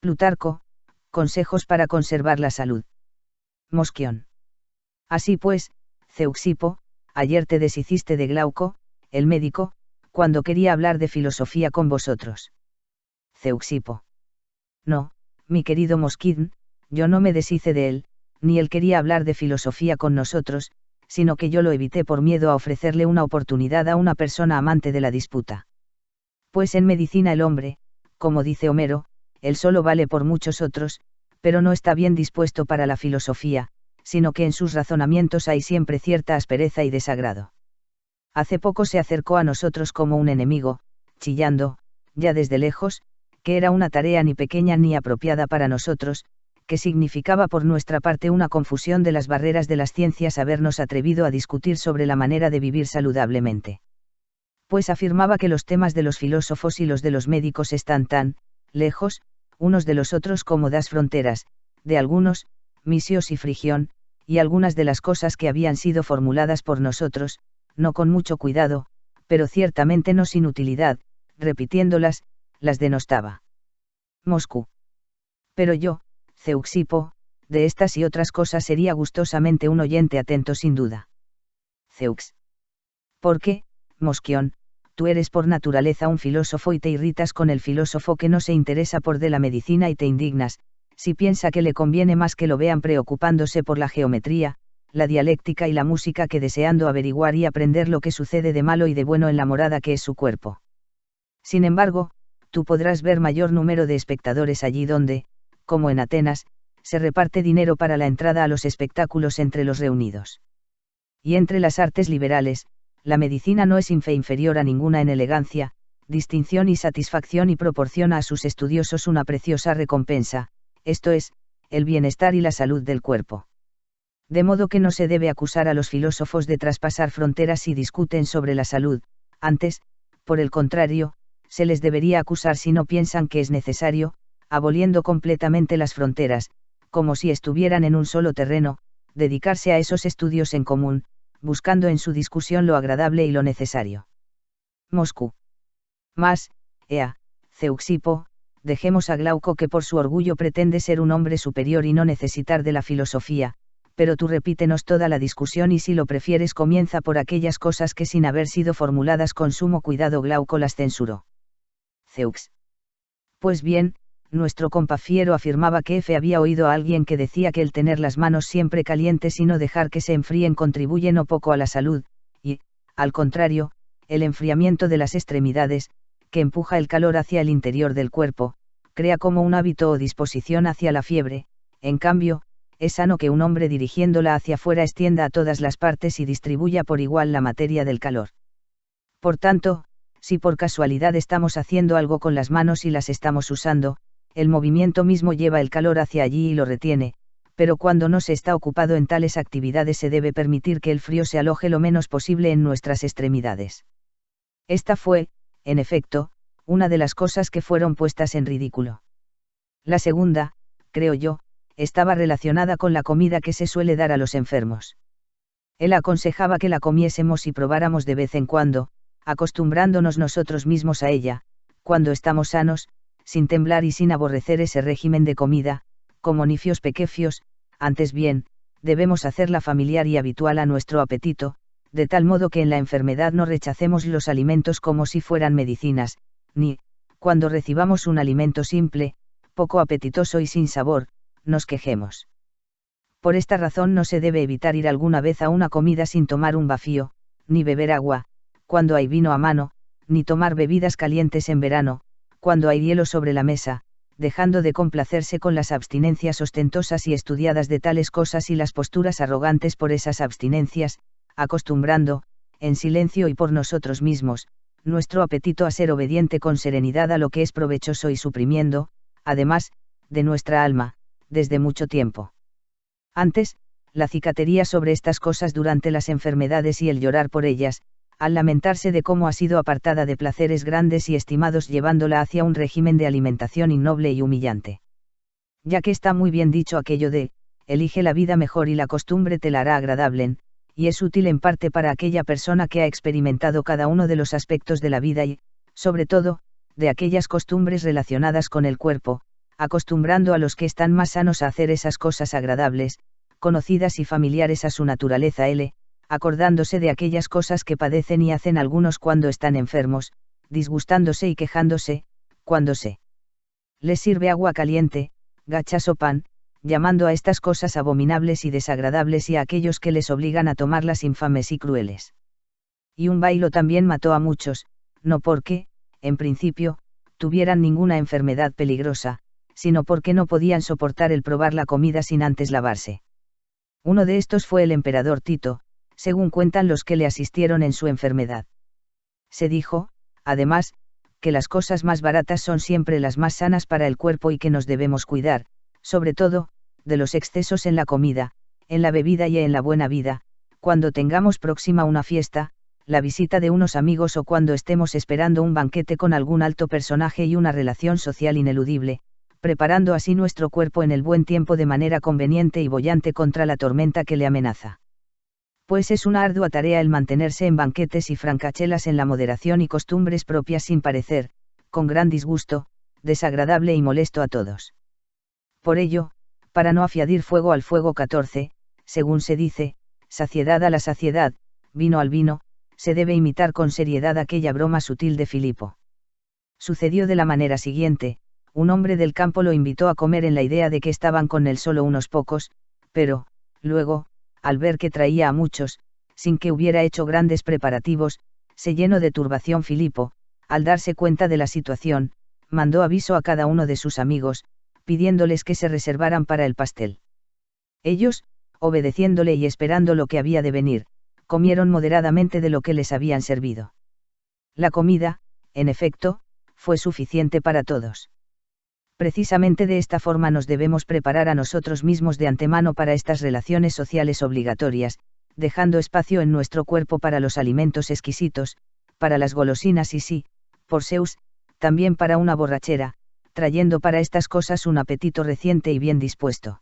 Plutarco, consejos para conservar la salud. Mosquión. Así pues, Zeuxipo, ayer te deshiciste de Glauco, el médico, cuando quería hablar de filosofía con vosotros. Zeuxipo. No, mi querido Mosquín, yo no me deshice de él, ni él quería hablar de filosofía con nosotros, sino que yo lo evité por miedo a ofrecerle una oportunidad a una persona amante de la disputa. Pues en medicina el hombre, como dice Homero, él solo vale por muchos otros, pero no está bien dispuesto para la filosofía, sino que en sus razonamientos hay siempre cierta aspereza y desagrado. Hace poco se acercó a nosotros como un enemigo, chillando, ya desde lejos, que era una tarea ni pequeña ni apropiada para nosotros, que significaba por nuestra parte una confusión de las barreras de las ciencias habernos atrevido a discutir sobre la manera de vivir saludablemente. Pues afirmaba que los temas de los filósofos y los de los médicos están tan lejos, unos de los otros como das fronteras, de algunos, Misios y Frigión, y algunas de las cosas que habían sido formuladas por nosotros, no con mucho cuidado, pero ciertamente no sin utilidad, repitiéndolas, las denostaba. Moscú. Pero yo, Zeuxipo, de estas y otras cosas sería gustosamente un oyente atento sin duda. Zeux. ¿Por qué, Mosquión, tú eres por naturaleza un filósofo y te irritas con el filósofo que no se interesa por de la medicina y te indignas, si piensa que le conviene más que lo vean preocupándose por la geometría, la dialéctica y la música que deseando averiguar y aprender lo que sucede de malo y de bueno en la morada que es su cuerpo? Sin embargo, tú podrás ver mayor número de espectadores allí donde, como en Atenas, se reparte dinero para la entrada a los espectáculos entre los reunidos. Y entre las artes liberales, la medicina no es inferior a ninguna en elegancia, distinción y satisfacción y proporciona a sus estudiosos una preciosa recompensa, esto es, el bienestar y la salud del cuerpo. De modo que no se debe acusar a los filósofos de traspasar fronteras si discuten sobre la salud, antes, por el contrario, se les debería acusar si no piensan que es necesario, aboliendo completamente las fronteras, como si estuvieran en un solo terreno, dedicarse a esos estudios en común, buscando en su discusión lo agradable y lo necesario. Moscú. Mas, Zeuxipo, dejemos a Glauco que por su orgullo pretende ser un hombre superior y no necesitar de la filosofía, pero tú repítenos toda la discusión y si lo prefieres comienza por aquellas cosas que sin haber sido formuladas con sumo cuidado Glauco las censuró. Zeux. Pues bien, nuestro compafiero afirmaba que había oído a alguien que decía que el tener las manos siempre calientes y no dejar que se enfríen contribuye no poco a la salud, y, al contrario, el enfriamiento de las extremidades, que empuja el calor hacia el interior del cuerpo, crea como un hábito o disposición hacia la fiebre, en cambio, es sano que un hombre dirigiéndola hacia afuera extienda a todas las partes y distribuya por igual la materia del calor. Por tanto, si por casualidad estamos haciendo algo con las manos y las estamos usando, el movimiento mismo lleva el calor hacia allí y lo retiene, pero cuando no se está ocupado en tales actividades se debe permitir que el frío se aloje lo menos posible en nuestras extremidades. Esta fue, en efecto, una de las cosas que fueron puestas en ridículo. La segunda, creo yo, estaba relacionada con la comida que se suele dar a los enfermos. Él aconsejaba que la comiésemos y probáramos de vez en cuando, acostumbrándonos nosotros mismos a ella, cuando estamos sanos, sin temblar y sin aborrecer ese régimen de comida, como nifios pequefios, antes bien, debemos hacerla familiar y habitual a nuestro apetito, de tal modo que en la enfermedad no rechacemos los alimentos como si fueran medicinas, ni, cuando recibamos un alimento simple, poco apetitoso y sin sabor, nos quejemos. Por esta razón no se debe evitar ir alguna vez a una comida sin tomar un vacío, ni beber agua, cuando hay vino a mano, ni tomar bebidas calientes en verano, cuando hay hielo sobre la mesa, dejando de complacerse con las abstinencias ostentosas y estudiadas de tales cosas y las posturas arrogantes por esas abstinencias, acostumbrando, en silencio y por nosotros mismos, nuestro apetito a ser obediente con serenidad a lo que es provechoso y suprimiendo, además, de nuestra alma, desde mucho tiempo. Antes, la cicatería sobre estas cosas durante las enfermedades y el llorar por ellas, al lamentarse de cómo ha sido apartada de placeres grandes y estimados llevándola hacia un régimen de alimentación innoble y humillante. Ya que está muy bien dicho aquello de, elige la vida mejor y la costumbre te la hará agradable, y es útil en parte para aquella persona que ha experimentado cada uno de los aspectos de la vida y, sobre todo, de aquellas costumbres relacionadas con el cuerpo, acostumbrando a los que están más sanos a hacer esas cosas agradables, conocidas y familiares a su naturaleza acordándose de aquellas cosas que padecen y hacen algunos cuando están enfermos, disgustándose y quejándose, cuando se les sirve agua caliente, gachas o pan, llamando a estas cosas abominables y desagradables y a aquellos que les obligan a tomarlas infames y crueles. Y un bailo también mató a muchos, no porque, en principio, tuvieran ninguna enfermedad peligrosa, sino porque no podían soportar el probar la comida sin antes lavarse. Uno de estos fue el emperador Tito, según cuentan los que le asistieron en su enfermedad. Se dijo, además, que las cosas más baratas son siempre las más sanas para el cuerpo y que nos debemos cuidar, sobre todo, de los excesos en la comida, en la bebida y en la buena vida, cuando tengamos próxima una fiesta, la visita de unos amigos o cuando estemos esperando un banquete con algún alto personaje y una relación social ineludible, preparando así nuestro cuerpo en el buen tiempo de manera conveniente y boyante contra la tormenta que le amenaza. Pues es una ardua tarea el mantenerse en banquetes y francachelas en la moderación y costumbres propias sin parecer, con gran disgusto, desagradable y molesto a todos. Por ello, para no afiadir fuego al fuego 14, según se dice, saciedad a la saciedad, vino al vino, se debe imitar con seriedad aquella broma sutil de Filipo. Sucedió de la manera siguiente: un hombre del campo lo invitó a comer en la idea de que estaban con él solo unos pocos, pero, luego, al ver que traía a muchos, sin que hubiera hecho grandes preparativos, se llenó de turbación Filipo, al darse cuenta de la situación, mandó aviso a cada uno de sus amigos, pidiéndoles que se reservaran para el pastel. Ellos, obedeciéndole y esperando lo que había de venir, comieron moderadamente de lo que les habían servido. La comida, en efecto, fue suficiente para todos. Precisamente de esta forma nos debemos preparar a nosotros mismos de antemano para estas relaciones sociales obligatorias, dejando espacio en nuestro cuerpo para los alimentos exquisitos, para las golosinas y sí, por Zeus, también para una borrachera, trayendo para estas cosas un apetito reciente y bien dispuesto.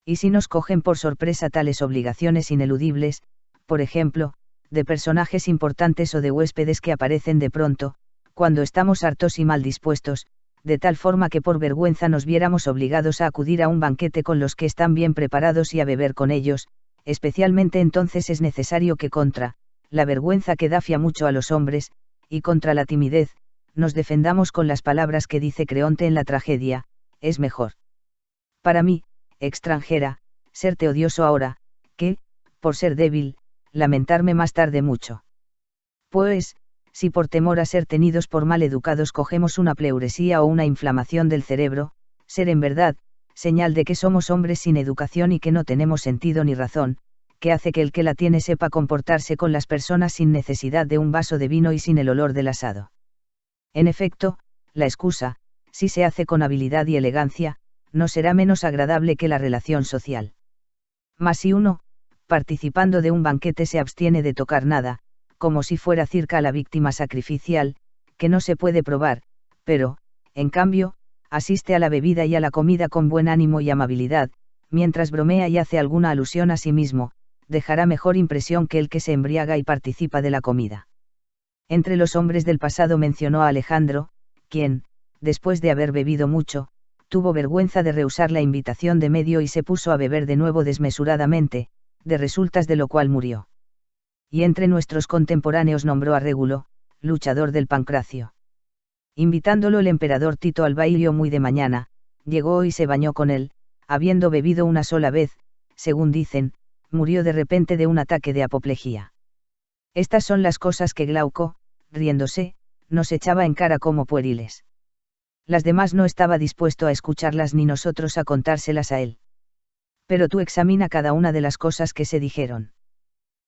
Y si nos cogen por sorpresa tales obligaciones ineludibles, por ejemplo, de personajes importantes o de huéspedes que aparecen de pronto, cuando estamos hartos y mal dispuestos, de tal forma que por vergüenza nos viéramos obligados a acudir a un banquete con los que están bien preparados y a beber con ellos, especialmente entonces es necesario que contra la vergüenza que da fia mucho a los hombres, y contra la timidez, nos defendamos con las palabras que dice Creonte en la tragedia: es mejor para mí, extranjera, serte odioso ahora, que, por ser débil, lamentarme más tarde mucho. Pues, si por temor a ser tenidos por mal educados cogemos una pleuresía o una inflamación del cerebro, ser en verdad, señal de que somos hombres sin educación y que no tenemos sentido ni razón, que hace que el que la tiene sepa comportarse con las personas sin necesidad de un vaso de vino y sin el olor del asado. En efecto, la excusa, si se hace con habilidad y elegancia, no será menos agradable que la relación social. Mas si uno, participando de un banquete, se abstiene de tocar nada, como si fuera circa la víctima sacrificial, que no se puede probar, pero, en cambio, asiste a la bebida y a la comida con buen ánimo y amabilidad, mientras bromea y hace alguna alusión a sí mismo, dejará mejor impresión que el que se embriaga y participa de la comida. Entre los hombres del pasado mencionó a Alejandro, quien, después de haber bebido mucho, tuvo vergüenza de rehusar la invitación de Medio y se puso a beber de nuevo desmesuradamente, de resultas de lo cual murió. Y entre nuestros contemporáneos nombró a Régulo, luchador del Pancracio. Invitándolo el emperador Tito al baile muy de mañana, llegó y se bañó con él, habiendo bebido una sola vez, según dicen, murió de repente de un ataque de apoplejía. Estas son las cosas que Glauco, riéndose, nos echaba en cara como pueriles. Las demás no estaba dispuesto a escucharlas ni nosotros a contárselas a él. Pero tú examina cada una de las cosas que se dijeron.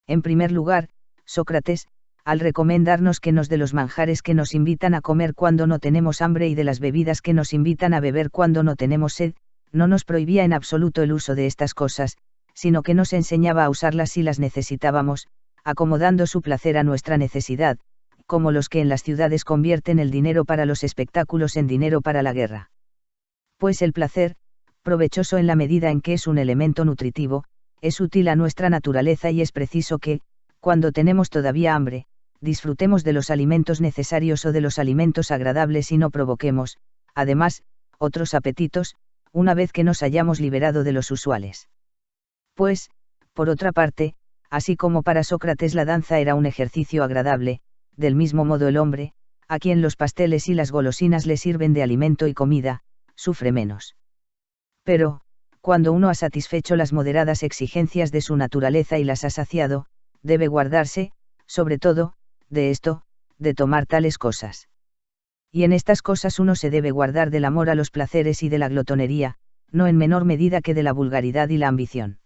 En primer lugar, Sócrates, al recomendarnos que nos de los manjares que nos invitan a comer cuando no tenemos hambre y de las bebidas que nos invitan a beber cuando no tenemos sed, no nos prohibía en absoluto el uso de estas cosas, sino que nos enseñaba a usarlas si las necesitábamos, acomodando su placer a nuestra necesidad, como los que en las ciudades convierten el dinero para los espectáculos en dinero para la guerra. Pues el placer, provechoso en la medida en que es un elemento nutritivo, es útil a nuestra naturaleza y es preciso que, cuando tenemos todavía hambre, disfrutemos de los alimentos necesarios o de los alimentos agradables y no provoquemos, además, otros apetitos, una vez que nos hayamos liberado de los usuales. Pues, por otra parte, así como para Sócrates la danza era un ejercicio agradable, del mismo modo el hombre, a quien los pasteles y las golosinas le sirven de alimento y comida, sufre menos. Pero, cuando uno ha satisfecho las moderadas exigencias de su naturaleza y las ha saciado, debe guardarse, sobre todo, de esto, de tomar tales cosas. Y en estas cosas uno se debe guardar del amor a los placeres y de la glotonería, no en menor medida que de la vulgaridad y la ambición.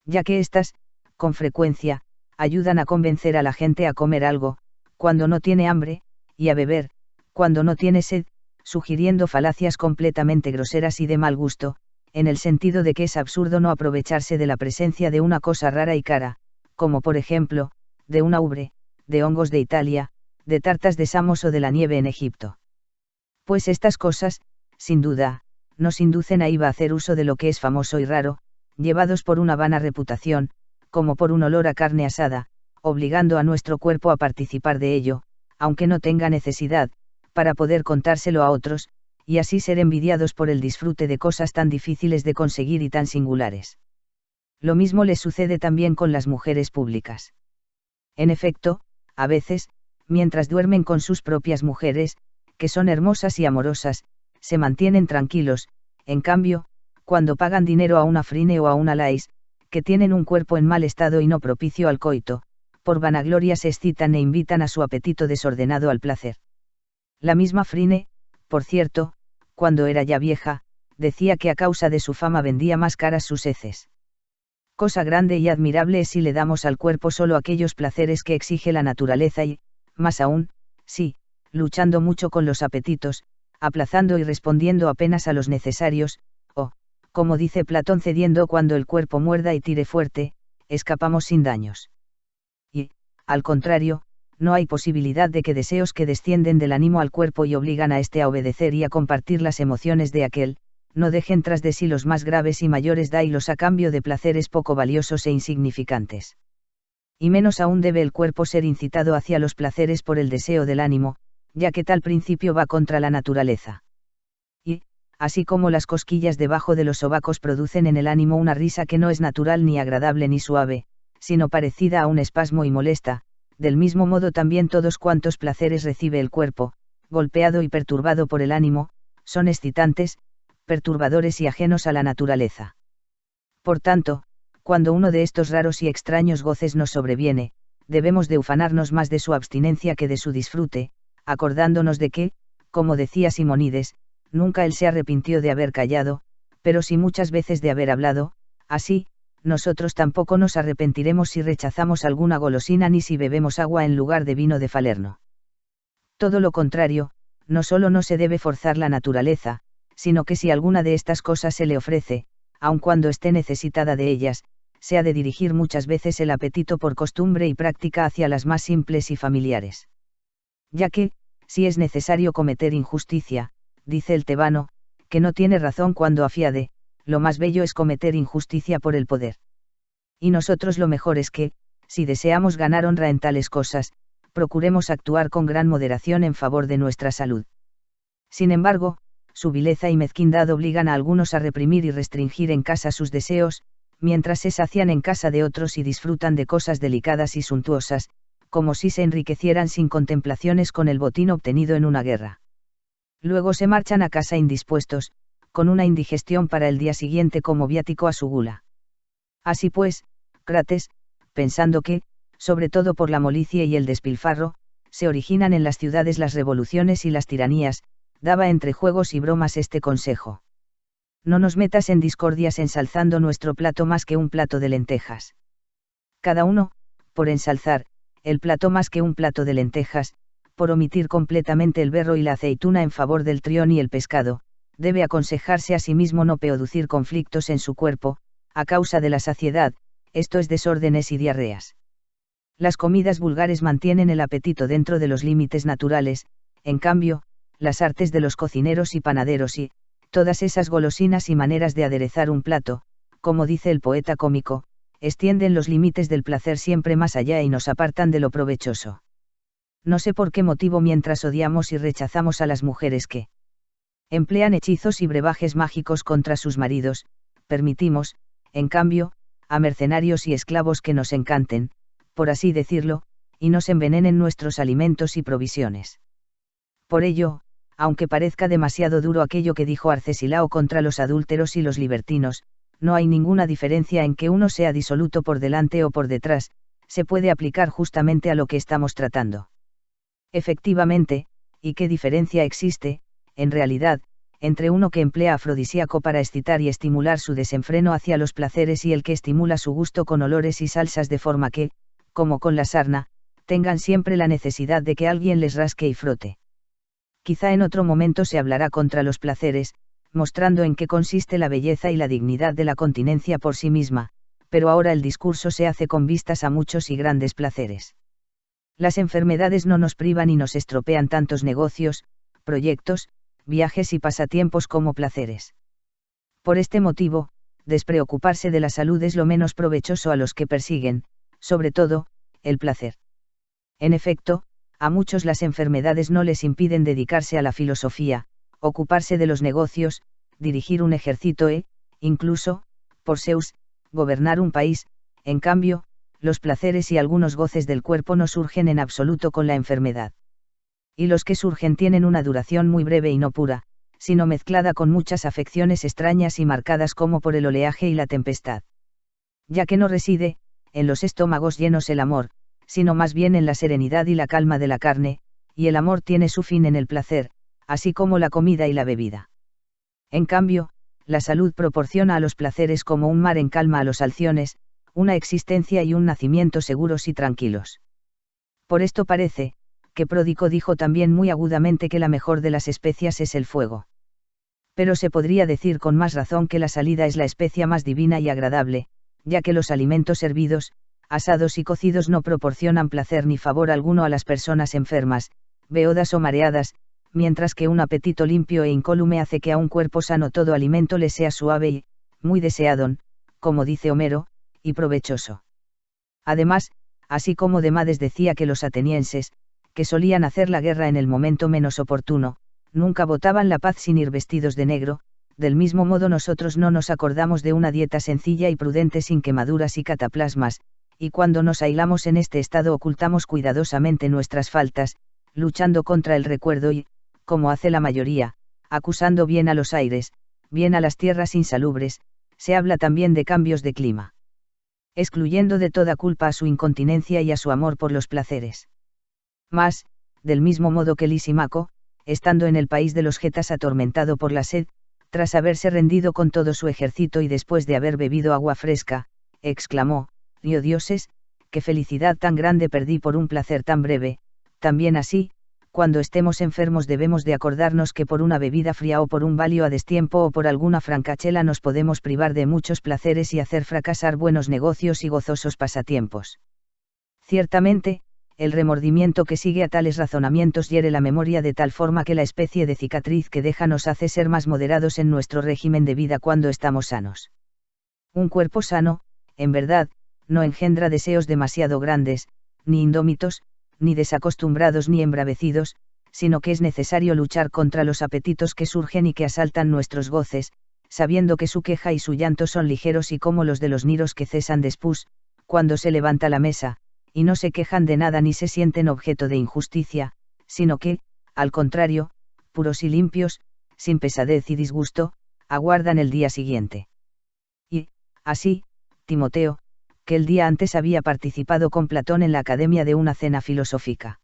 Ya que éstas, con frecuencia, ayudan a convencer a la gente a comer algo, cuando no tiene hambre, y a beber, cuando no tiene sed, sugiriendo falacias completamente groseras y de mal gusto, en el sentido de que es absurdo no aprovecharse de la presencia de una cosa rara y cara, como por ejemplo, de una ubre, de hongos de Italia, de tartas de Samos o de la nieve en Egipto. Pues estas cosas, sin duda, nos inducen a ir a hacer uso de lo que es famoso y raro, llevados por una vana reputación, como por un olor a carne asada, obligando a nuestro cuerpo a participar de ello, aunque no tenga necesidad, para poder contárselo a otros, y así ser envidiados por el disfrute de cosas tan difíciles de conseguir y tan singulares. Lo mismo les sucede también con las mujeres públicas. En efecto, a veces, mientras duermen con sus propias mujeres, que son hermosas y amorosas, se mantienen tranquilos, en cambio, cuando pagan dinero a una frine o a una lais, que tienen un cuerpo en mal estado y no propicio al coito, por vanagloria se excitan e invitan a su apetito desordenado al placer. La misma frine, por cierto, cuando era ya vieja, decía que a causa de su fama vendía más caras sus heces. Cosa grande y admirable es si le damos al cuerpo solo aquellos placeres que exige la naturaleza y, más aún, si, luchando mucho con los apetitos, aplazando y respondiendo apenas a los necesarios, o, como dice Platón, cediendo cuando el cuerpo muerda y tire fuerte, escapamos sin daños. Y, al contrario, no hay posibilidad de que deseos que descienden del ánimo al cuerpo y obligan a éste a obedecer y a compartir las emociones de aquel, no dejen tras de sí los más graves y mayores dailos a cambio de placeres poco valiosos e insignificantes. Y menos aún debe el cuerpo ser incitado hacia los placeres por el deseo del ánimo, ya que tal principio va contra la naturaleza. Y, así como las cosquillas debajo de los sobacos producen en el ánimo una risa que no es natural ni agradable ni suave, sino parecida a un espasmo y molesta, del mismo modo también todos cuantos placeres recibe el cuerpo, golpeado y perturbado por el ánimo, son excitantes, perturbadores y ajenos a la naturaleza. Por tanto, cuando uno de estos raros y extraños goces nos sobreviene, debemos de ufanarnos más de su abstinencia que de su disfrute, acordándonos de que, como decía Simónides, nunca él se arrepintió de haber callado, pero sí muchas veces de haber hablado, así, nosotros tampoco nos arrepentiremos si rechazamos alguna golosina ni si bebemos agua en lugar de vino de Falerno. Todo lo contrario, no solo no se debe forzar la naturaleza, sino que si alguna de estas cosas se le ofrece, aun cuando esté necesitada de ellas, se ha de dirigir muchas veces el apetito por costumbre y práctica hacia las más simples y familiares. Ya que, si es necesario cometer injusticia, dice el tebano, que no tiene razón cuando afiade, lo más bello es cometer injusticia por el poder. Y nosotros lo mejor es que, si deseamos ganar honra en tales cosas, procuremos actuar con gran moderación en favor de nuestra salud. Sin embargo, su vileza y mezquindad obligan a algunos a reprimir y restringir en casa sus deseos, mientras se sacian en casa de otros y disfrutan de cosas delicadas y suntuosas, como si se enriquecieran sin contemplaciones con el botín obtenido en una guerra. Luego se marchan a casa indispuestos, con una indigestión para el día siguiente como viático a su gula. Así pues, Crates, pensando que, sobre todo por la molicie y el despilfarro, se originan en las ciudades las revoluciones y las tiranías, daba entre juegos y bromas este consejo: no nos metas en discordias ensalzando nuestro plato más que un plato de lentejas. Cada uno, por ensalzar, el plato más que un plato de lentejas, por omitir completamente el berro y la aceituna en favor del trión y el pescado, debe aconsejarse a sí mismo no producir conflictos en su cuerpo, a causa de la saciedad, esto es desórdenes y diarreas. Las comidas vulgares mantienen el apetito dentro de los límites naturales, en cambio, las artes de los cocineros y panaderos y, todas esas golosinas y maneras de aderezar un plato, como dice el poeta cómico, extienden los límites del placer siempre más allá y nos apartan de lo provechoso. No sé por qué motivo mientras odiamos y rechazamos a las mujeres que Emplean hechizos y brebajes mágicos contra sus maridos, permitimos, en cambio, a mercenarios y esclavos que nos encanten, por así decirlo, y nos envenenen nuestros alimentos y provisiones. Por ello, aunque parezca demasiado duro aquello que dijo Arcesilao contra los adúlteros y los libertinos, no hay ninguna diferencia en que uno sea disoluto por delante o por detrás, se puede aplicar justamente a lo que estamos tratando. Efectivamente, ¿y qué diferencia existe, en realidad, entre uno que emplea afrodisíaco para excitar y estimular su desenfreno hacia los placeres y el que estimula su gusto con olores y salsas de forma que, como con la sarna, tengan siempre la necesidad de que alguien les rasque y frote? Quizá en otro momento se hablará contra los placeres, mostrando en qué consiste la belleza y la dignidad de la continencia por sí misma, pero ahora el discurso se hace con vistas a muchos y grandes placeres. Las enfermedades no nos privan y nos estropean tantos negocios, proyectos, viajes y pasatiempos como placeres. Por este motivo, despreocuparse de la salud es lo menos provechoso a los que persiguen, sobre todo, el placer. En efecto, a muchos las enfermedades no les impiden dedicarse a la filosofía, ocuparse de los negocios, dirigir un ejército incluso, por Zeus, gobernar un país. En cambio, los placeres y algunos goces del cuerpo no surgen en absoluto con la enfermedad. Y los que surgen tienen una duración muy breve y no pura, sino mezclada con muchas afecciones extrañas y marcadas como por el oleaje y la tempestad. Ya que no reside, en los estómagos llenos el amor, sino más bien en la serenidad y la calma de la carne, y el amor tiene su fin en el placer, así como la comida y la bebida. En cambio, la salud proporciona a los placeres como un mar en calma a los alciones, una existencia y un nacimiento seguros y tranquilos. Por esto parece, que Pródico dijo también muy agudamente que la mejor de las especias es el fuego. Pero se podría decir con más razón que la salida es la especia más divina y agradable, ya que los alimentos hervidos, asados y cocidos no proporcionan placer ni favor alguno a las personas enfermas, beodas o mareadas, mientras que un apetito limpio e incólume hace que a un cuerpo sano todo alimento le sea suave y, muy deseado, como dice Homero, y provechoso. Además, así como Demades decía que los atenienses, que solían hacer la guerra en el momento menos oportuno, nunca votaban la paz sin ir vestidos de negro, del mismo modo nosotros no nos acordamos de una dieta sencilla y prudente sin quemaduras y cataplasmas, y cuando nos aislamos en este estado ocultamos cuidadosamente nuestras faltas, luchando contra el recuerdo y, como hace la mayoría, acusando bien a los aires, bien a las tierras insalubres, se habla también de cambios de clima, excluyendo de toda culpa a su incontinencia y a su amor por los placeres. Mas, del mismo modo que Lisímaco, estando en el país de los getas atormentado por la sed, tras haberse rendido con todo su ejército y después de haber bebido agua fresca, exclamó: «Oh dioses, qué felicidad tan grande perdí por un placer tan breve». También así, cuando estemos enfermos debemos de acordarnos que por una bebida fría o por un valio a destiempo o por alguna francachela nos podemos privar de muchos placeres y hacer fracasar buenos negocios y gozosos pasatiempos. Ciertamente, el remordimiento que sigue a tales razonamientos hiere la memoria de tal forma que la especie de cicatriz que deja nos hace ser más moderados en nuestro régimen de vida cuando estamos sanos. Un cuerpo sano, en verdad, no engendra deseos demasiado grandes, ni indómitos, ni desacostumbrados ni embravecidos, sino que es necesario luchar contra los apetitos que surgen y que asaltan nuestros goces, sabiendo que su queja y su llanto son ligeros y como los de los niros que cesan después, cuando se levanta la mesa, y no se quejan de nada ni se sienten objeto de injusticia, sino que, al contrario, puros y limpios, sin pesadez y disgusto, aguardan el día siguiente. Y, así, Timoteo, que el día antes había participado con Platón en la academia de una cena filosófica.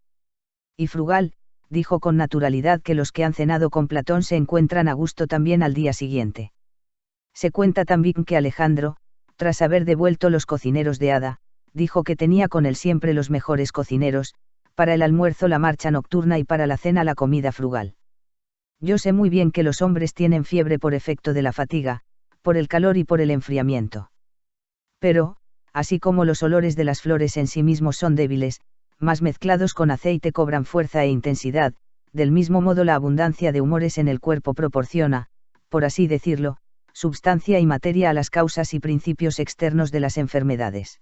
Y Frugal, dijo con naturalidad que los que han cenado con Platón se encuentran a gusto también al día siguiente. Se cuenta también que Alejandro, tras haber devuelto los cocineros de Hada, dijo que tenía con él siempre los mejores cocineros, para el almuerzo la marcha nocturna y para la cena la comida frugal. Yo sé muy bien que los hombres tienen fiebre por efecto de la fatiga, por el calor y por el enfriamiento. Pero, así como los olores de las flores en sí mismos son débiles, más mezclados con aceite cobran fuerza e intensidad, del mismo modo la abundancia de humores en el cuerpo proporciona, por así decirlo, substancia y materia a las causas y principios externos de las enfermedades.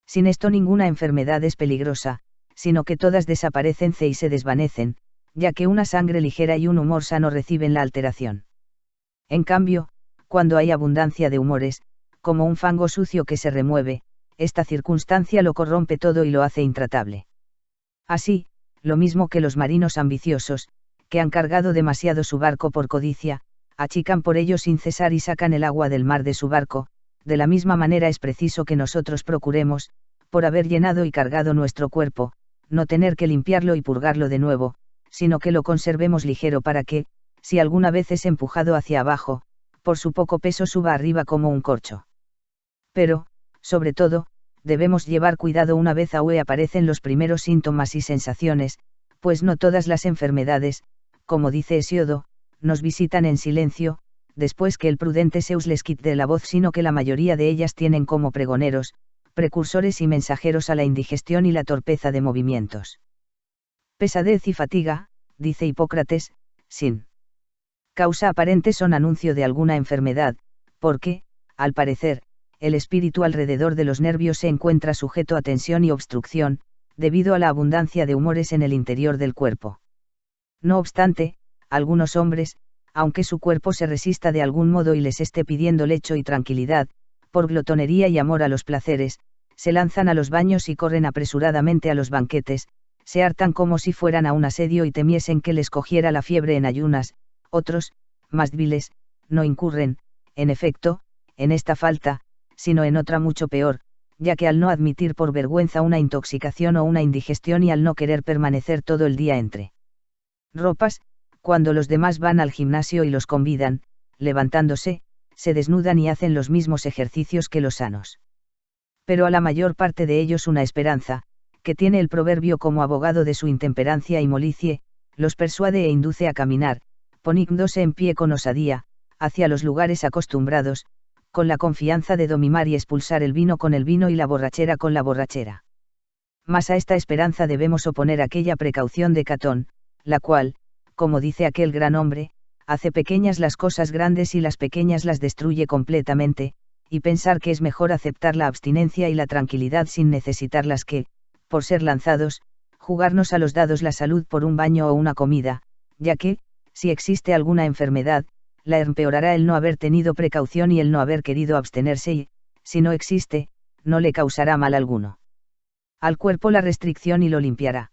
Sin esto ninguna enfermedad es peligrosa, sino que todas desaparecen y se desvanecen, ya que una sangre ligera y un humor sano reciben la alteración. En cambio, cuando hay abundancia de humores, como un fango sucio que se remueve, esta circunstancia lo corrompe todo y lo hace intratable. Así, lo mismo que los marinos ambiciosos, que han cargado demasiado su barco por codicia, achican por ello sin cesar y sacan el agua del mar de su barco, de la misma manera es preciso que nosotros procuremos, por haber llenado y cargado nuestro cuerpo, no tener que limpiarlo y purgarlo de nuevo, sino que lo conservemos ligero para que, si alguna vez es empujado hacia abajo, por su poco peso suba arriba como un corcho. Pero, sobre todo, debemos llevar cuidado una vez aparecen los primeros síntomas y sensaciones, pues no todas las enfermedades, como dice Hesiodo, nos visitan en silencio, después que el prudente Zeus les quite la voz, sino que la mayoría de ellas tienen como pregoneros, precursores y mensajeros a la indigestión y la torpeza de movimientos. Pesadez y fatiga, dice Hipócrates, sin causa aparente son anuncio de alguna enfermedad, porque, al parecer, el espíritu alrededor de los nervios se encuentra sujeto a tensión y obstrucción, debido a la abundancia de humores en el interior del cuerpo. No obstante, algunos hombres, aunque su cuerpo se resista de algún modo y les esté pidiendo lecho y tranquilidad, por glotonería y amor a los placeres, se lanzan a los baños y corren apresuradamente a los banquetes, se hartan como si fueran a un asedio y temiesen que les cogiera la fiebre en ayunas. Otros, más viles, no incurren, en efecto, en esta falta, sino en otra mucho peor, ya que al no admitir por vergüenza una intoxicación o una indigestión y al no querer permanecer todo el día entre ropas, cuando los demás van al gimnasio y los convidan, levantándose, se desnudan y hacen los mismos ejercicios que los sanos. Pero a la mayor parte de ellos una esperanza, que tiene el proverbio como abogado de su intemperancia y molicie, los persuade e induce a caminar, poniéndose en pie con osadía, hacia los lugares acostumbrados, con la confianza de dominar y expulsar el vino con el vino y la borrachera con la borrachera. Mas a esta esperanza debemos oponer aquella precaución de Catón, la cual, como dice aquel gran hombre, hace pequeñas las cosas grandes y las pequeñas las destruye completamente, y pensar que es mejor aceptar la abstinencia y la tranquilidad sin necesitarlas que, por ser lanzados, jugarnos a los dados la salud por un baño o una comida, ya que, si existe alguna enfermedad, la empeorará el no haber tenido precaución y el no haber querido abstenerse y, si no existe, no le causará mal alguno. Al cuerpo la restricción y lo limpiará.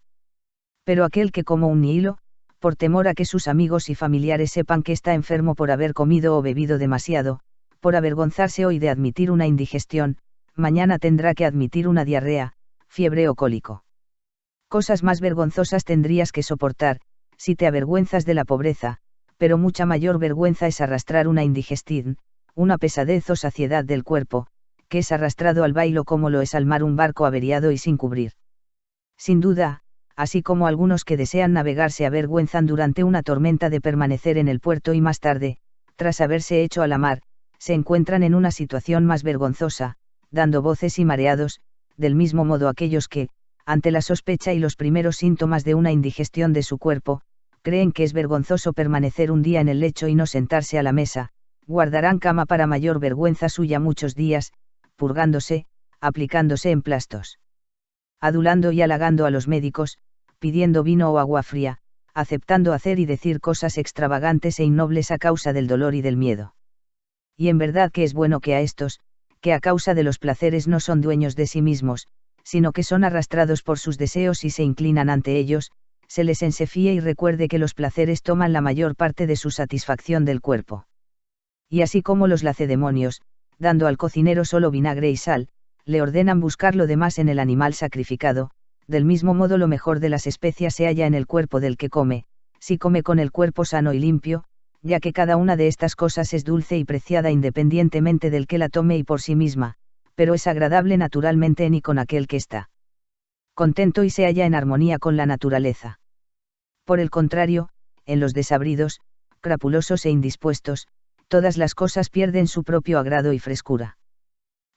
Pero aquel que como un hilo, por temor a que sus amigos y familiares sepan que está enfermo por haber comido o bebido demasiado, por avergonzarse hoy de admitir una indigestión, mañana tendrá que admitir una diarrea, fiebre o cólico. Cosas más vergonzosas tendrías que soportar, si te avergüenzas de la pobreza, pero mucha mayor vergüenza es arrastrar una indigestión, una pesadez o saciedad del cuerpo, que es arrastrado al bailo como lo es al mar un barco averiado y sin cubrir. Sin duda, así como algunos que desean navegar se avergüenzan durante una tormenta de permanecer en el puerto y más tarde, tras haberse hecho a la mar, se encuentran en una situación más vergonzosa, dando voces y mareados, del mismo modo aquellos que, ante la sospecha y los primeros síntomas de una indigestión de su cuerpo, creen que es vergonzoso permanecer un día en el lecho y no sentarse a la mesa, guardarán cama para mayor vergüenza suya muchos días, purgándose, aplicándose emplastos, adulando y halagando a los médicos, pidiendo vino o agua fría, aceptando hacer y decir cosas extravagantes e innobles a causa del dolor y del miedo. Y en verdad que es bueno que a estos, que a causa de los placeres no son dueños de sí mismos, sino que son arrastrados por sus deseos y se inclinan ante ellos, se les ensefíe y recuerde que los placeres toman la mayor parte de su satisfacción del cuerpo. Y así como los lacedemonios, dando al cocinero solo vinagre y sal, le ordenan buscar lo demás en el animal sacrificado, del mismo modo lo mejor de las especias se halla en el cuerpo del que come, si come con el cuerpo sano y limpio, ya que cada una de estas cosas es dulce y preciada independientemente del que la tome y por sí misma, pero es agradable naturalmente en y con aquel que está contento y se halla en armonía con la naturaleza. Por el contrario, en los desabridos, crapulosos e indispuestos, todas las cosas pierden su propio agrado y frescura.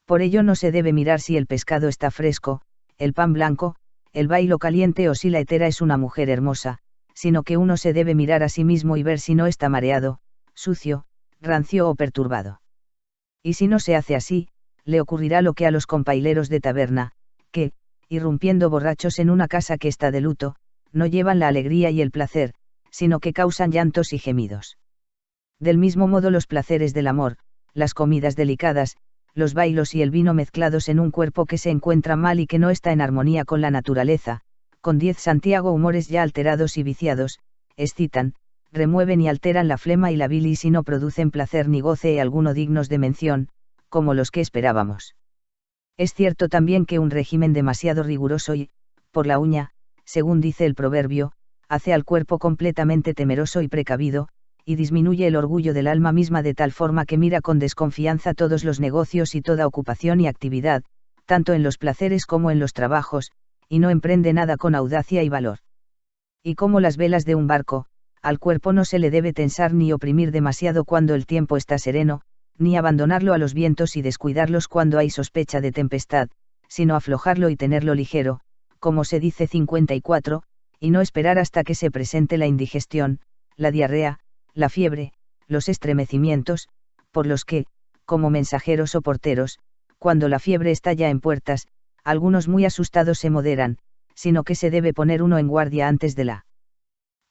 Por ello no se debe mirar si el pescado está fresco, el pan blanco, el bailo caliente o si la hetera es una mujer hermosa, sino que uno se debe mirar a sí mismo y ver si no está mareado, sucio, rancio o perturbado. Y si no se hace así, le ocurrirá lo que a los compaileros de taberna, que, irrumpiendo borrachos en una casa que está de luto, no llevan la alegría y el placer, sino que causan llantos y gemidos. Del mismo modo los placeres del amor, las comidas delicadas, los bailos y el vino mezclados en un cuerpo que se encuentra mal y que no está en armonía con la naturaleza, con 10 Santiago humores ya alterados y viciados, excitan, remueven y alteran la flema y la bilis y no producen placer ni goce alguno dignos de mención, como los que esperábamos. Es cierto también que un régimen demasiado riguroso y, por la uña, según dice el proverbio, hace al cuerpo completamente temeroso y precavido, y disminuye el orgullo del alma misma de tal forma que mira con desconfianza todos los negocios y toda ocupación y actividad, tanto en los placeres como en los trabajos, y no emprende nada con audacia y valor. Y como las velas de un barco, al cuerpo no se le debe tensar ni oprimir demasiado cuando el tiempo está sereno, ni abandonarlo a los vientos y descuidarlos cuando hay sospecha de tempestad, sino aflojarlo y tenerlo ligero, como se dice 54, y no esperar hasta que se presente la indigestión, la diarrea, la fiebre, los estremecimientos, por los que, como mensajeros o porteros, cuando la fiebre está ya en puertas, algunos muy asustados se moderan, sino que se debe poner uno en guardia antes de la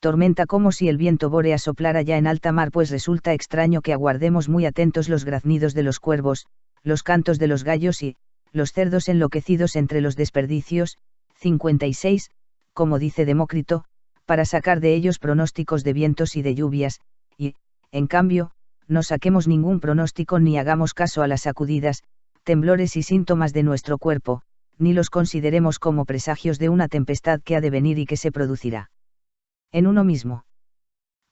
tormenta, como si el viento bórea soplara ya en alta mar, pues resulta extraño que aguardemos muy atentos los graznidos de los cuervos, los cantos de los gallos y, los cerdos enloquecidos entre los desperdicios, 56, como dice Demócrito, para sacar de ellos pronósticos de vientos y de lluvias, y, en cambio, no saquemos ningún pronóstico ni hagamos caso a las sacudidas, temblores y síntomas de nuestro cuerpo, ni los consideremos como presagios de una tempestad que ha de venir y que se producirá en uno mismo.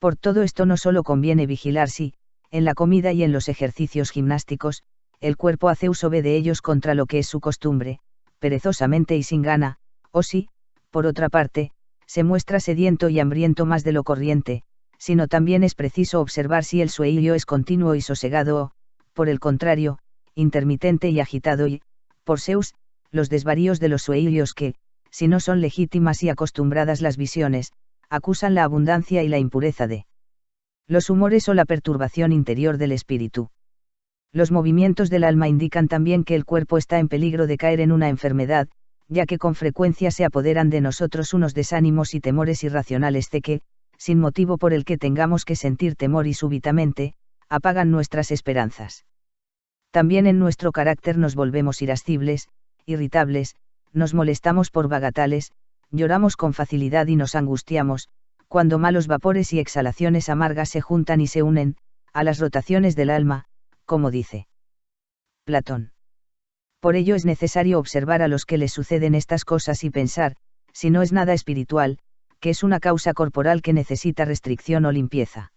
Por todo esto no solo conviene vigilar si, en la comida y en los ejercicios gimnásticos, el cuerpo hace uso de ellos contra lo que es su costumbre, perezosamente y sin gana, o si, por otra parte, se muestra sediento y hambriento más de lo corriente, sino también es preciso observar si el sueño es continuo y sosegado o, por el contrario, intermitente y agitado y, por Zeus, los desvaríos de los sueños que, si no son legítimas y acostumbradas las visiones, acusan la abundancia y la impureza de los humores o la perturbación interior del espíritu. Los movimientos del alma indican también que el cuerpo está en peligro de caer en una enfermedad, ya que con frecuencia se apoderan de nosotros unos desánimos y temores irracionales de que, sin motivo por el que tengamos que sentir temor y súbitamente, apagan nuestras esperanzas. También en nuestro carácter nos volvemos irascibles, irritables, nos molestamos por bagatales, lloramos con facilidad y nos angustiamos, cuando malos vapores y exhalaciones amargas se juntan y se unen, a las rotaciones del alma, como dice Platón. Por ello es necesario observar a los que les suceden estas cosas y pensar, si no es nada espiritual, que es una causa corporal que necesita restricción o limpieza.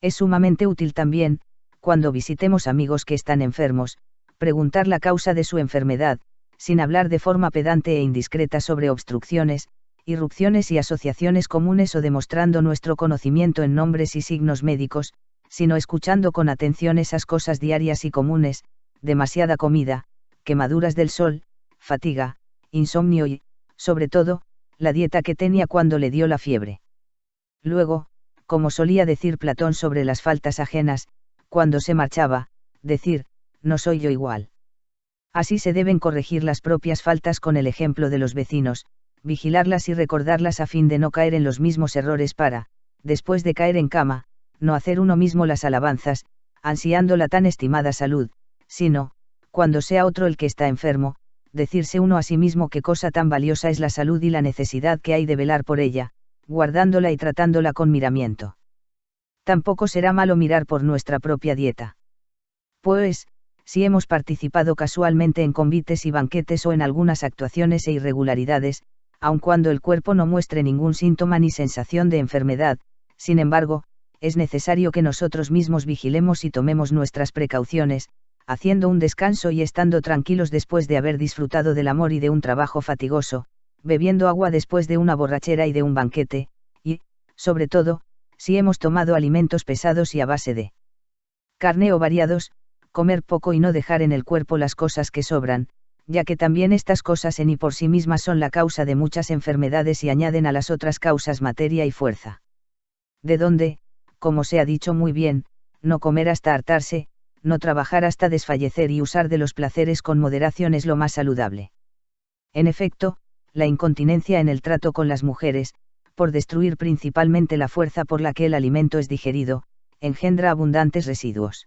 Es sumamente útil también, cuando visitemos amigos que están enfermos, preguntar la causa de su enfermedad, sin hablar de forma pedante e indiscreta sobre obstrucciones, irrupciones y asociaciones comunes o demostrando nuestro conocimiento en nombres y signos médicos, sino escuchando con atención esas cosas diarias y comunes, demasiada comida, quemaduras del sol, fatiga, insomnio y, sobre todo, la dieta que tenía cuando le dio la fiebre. Luego, como solía decir Platón sobre las faltas ajenas, cuando se marchaba, decir, no soy yo igual. Así se deben corregir las propias faltas con el ejemplo de los vecinos, vigilarlas y recordarlas a fin de no caer en los mismos errores para, después de caer en cama, no hacer uno mismo las alabanzas, ansiando la tan estimada salud, sino, cuando sea otro el que está enfermo, decirse uno a sí mismo qué cosa tan valiosa es la salud y la necesidad que hay de velar por ella, guardándola y tratándola con miramiento. Tampoco será malo mirar por nuestra propia dieta. Pues, si hemos participado casualmente en convites y banquetes o en algunas actuaciones e irregularidades, aun cuando el cuerpo no muestre ningún síntoma ni sensación de enfermedad, sin embargo, es necesario que nosotros mismos vigilemos y tomemos nuestras precauciones, haciendo un descanso y estando tranquilos después de haber disfrutado del amor y de un trabajo fatigoso, bebiendo agua después de una borrachera y de un banquete, y, sobre todo, si hemos tomado alimentos pesados y a base de carne o variados, comer poco y no dejar en el cuerpo las cosas que sobran, ya que también estas cosas en y por sí mismas son la causa de muchas enfermedades y añaden a las otras causas materia y fuerza. De donde, como se ha dicho muy bien, no comer hasta hartarse, no trabajar hasta desfallecer y usar de los placeres con moderación es lo más saludable. En efecto, la incontinencia en el trato con las mujeres, por destruir principalmente la fuerza por la que el alimento es digerido, engendra abundantes residuos.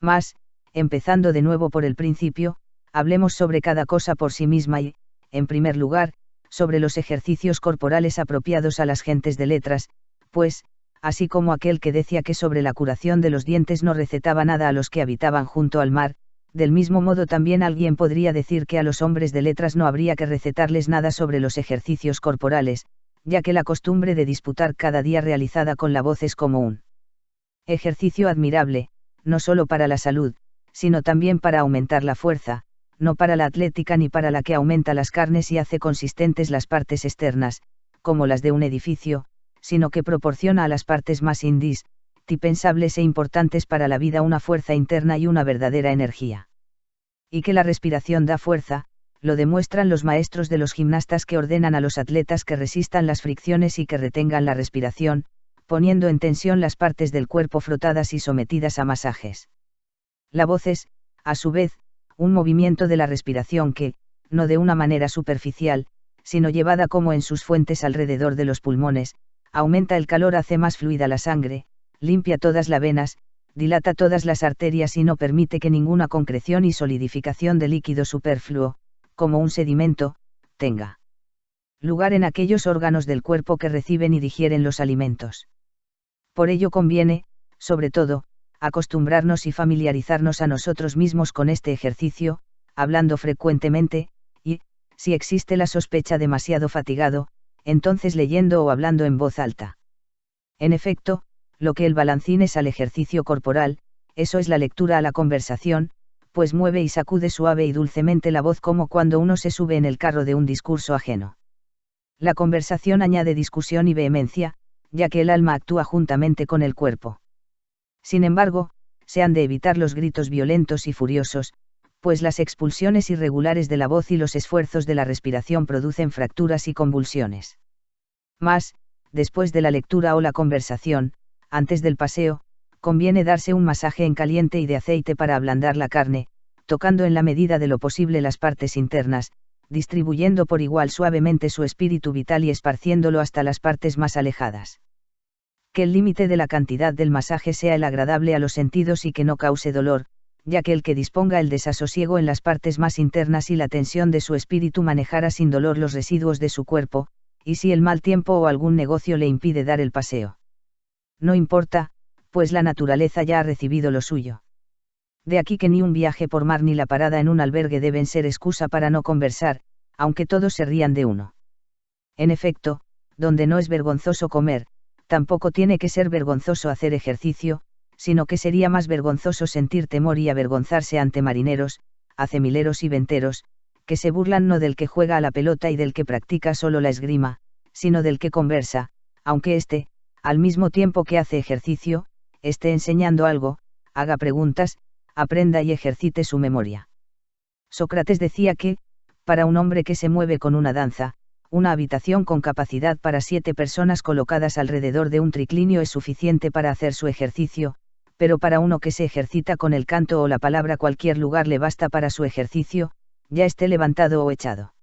Mas, empezando de nuevo por el principio, hablemos sobre cada cosa por sí misma y, en primer lugar, sobre los ejercicios corporales apropiados a las gentes de letras, pues, así como aquel que decía que sobre la curación de los dientes no recetaba nada a los que habitaban junto al mar, del mismo modo también alguien podría decir que a los hombres de letras no habría que recetarles nada sobre los ejercicios corporales, ya que la costumbre de disputar cada día realizada con la voz es como un ejercicio admirable, no solo para la salud, sino también para aumentar la fuerza, no para la atlética ni para la que aumenta las carnes y hace consistentes las partes externas, como las de un edificio, sino que proporciona a las partes más indispensables e importantes para la vida una fuerza interna y una verdadera energía. Y que la respiración da fuerza, lo demuestran los maestros de los gimnastas que ordenan a los atletas que resistan las fricciones y que retengan la respiración, poniendo en tensión las partes del cuerpo frotadas y sometidas a masajes. La voz es, a su vez, un movimiento de la respiración que, no de una manera superficial, sino llevada como en sus fuentes alrededor de los pulmones, aumenta el calor, hace más fluida la sangre, limpia todas las venas, dilata todas las arterias y no permite que ninguna concreción y solidificación de líquido superfluo, como un sedimento, tenga lugar en aquellos órganos del cuerpo que reciben y digieren los alimentos. Por ello conviene, sobre todo, acostumbrarnos y familiarizarnos a nosotros mismos con este ejercicio, hablando frecuentemente, y, si existe la sospecha demasiado fatigado, entonces leyendo o hablando en voz alta. En efecto, lo que el balancín es al ejercicio corporal, eso es la lectura a la conversación, pues mueve y sacude suave y dulcemente la voz como cuando uno se sube en el carro de un discurso ajeno. La conversación añade discusión y vehemencia, ya que el alma actúa juntamente con el cuerpo. Sin embargo, se han de evitar los gritos violentos y furiosos, pues las expulsiones irregulares de la voz y los esfuerzos de la respiración producen fracturas y convulsiones. Mas, después de la lectura o la conversación, antes del paseo, conviene darse un masaje en caliente y de aceite para ablandar la carne, tocando en la medida de lo posible las partes internas, distribuyendo por igual suavemente su espíritu vital y esparciéndolo hasta las partes más alejadas. Que el límite de la cantidad del masaje sea el agradable a los sentidos y que no cause dolor, ya que el que disponga el desasosiego en las partes más internas y la tensión de su espíritu manejará sin dolor los residuos de su cuerpo, y si el mal tiempo o algún negocio le impide dar el paseo. No importa, pues la naturaleza ya ha recibido lo suyo. De aquí que ni un viaje por mar ni la parada en un albergue deben ser excusa para no conversar, aunque todos se rían de uno. En efecto, donde no es vergonzoso comer, tampoco tiene que ser vergonzoso hacer ejercicio, sino que sería más vergonzoso sentir temor y avergonzarse ante marineros, acemileros y venteros, que se burlan no del que juega a la pelota y del que practica solo la esgrima, sino del que conversa, aunque éste, al mismo tiempo que hace ejercicio, esté enseñando algo, haga preguntas, aprenda y ejercite su memoria. Sócrates decía que, para un hombre que se mueve con una danza, una habitación con capacidad para 7 personas colocadas alrededor de un triclinio es suficiente para hacer su ejercicio, pero para uno que se ejercita con el canto o la palabra cualquier lugar le basta para su ejercicio, ya esté levantado o echado.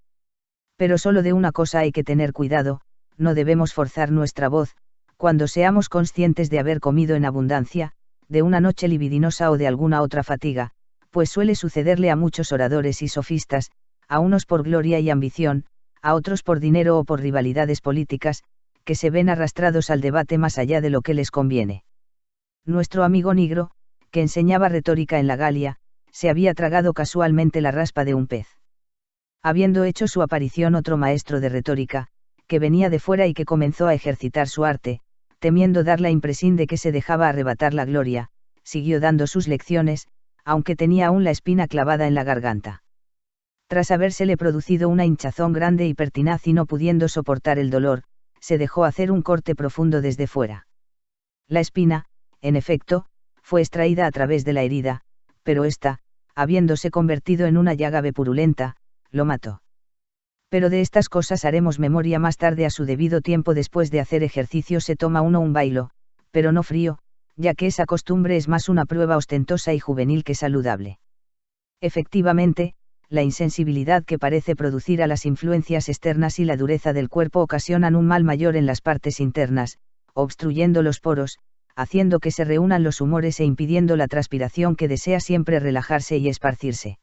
Pero solo de una cosa hay que tener cuidado, no debemos forzar nuestra voz, cuando seamos conscientes de haber comido en abundancia, de una noche libidinosa o de alguna otra fatiga, pues suele sucederle a muchos oradores y sofistas, a unos por gloria y ambición, a otros por dinero o por rivalidades políticas, que se ven arrastrados al debate más allá de lo que les conviene. Nuestro amigo Nigro, que enseñaba retórica en la Galia, se había tragado casualmente la raspa de un pez. Habiendo hecho su aparición otro maestro de retórica, que venía de fuera y que comenzó a ejercitar su arte, temiendo dar la impresión de que se dejaba arrebatar la gloria, siguió dando sus lecciones, aunque tenía aún la espina clavada en la garganta. Tras habérsele producido una hinchazón grande y pertinaz y no pudiendo soportar el dolor, se dejó hacer un corte profundo desde fuera. La espina, en efecto, fue extraída a través de la herida, pero ésta, habiéndose convertido en una llaga purulenta, lo mató. Pero de estas cosas haremos memoria más tarde a su debido tiempo. Después de hacer ejercicio se toma uno un bailo, pero no frío, ya que esa costumbre es más una prueba ostentosa y juvenil que saludable. Efectivamente, la insensibilidad que parece producir a las influencias externas y la dureza del cuerpo ocasionan un mal mayor en las partes internas, obstruyendo los poros, haciendo que se reúnan los humores e impidiendo la transpiración que desea siempre relajarse y esparcirse.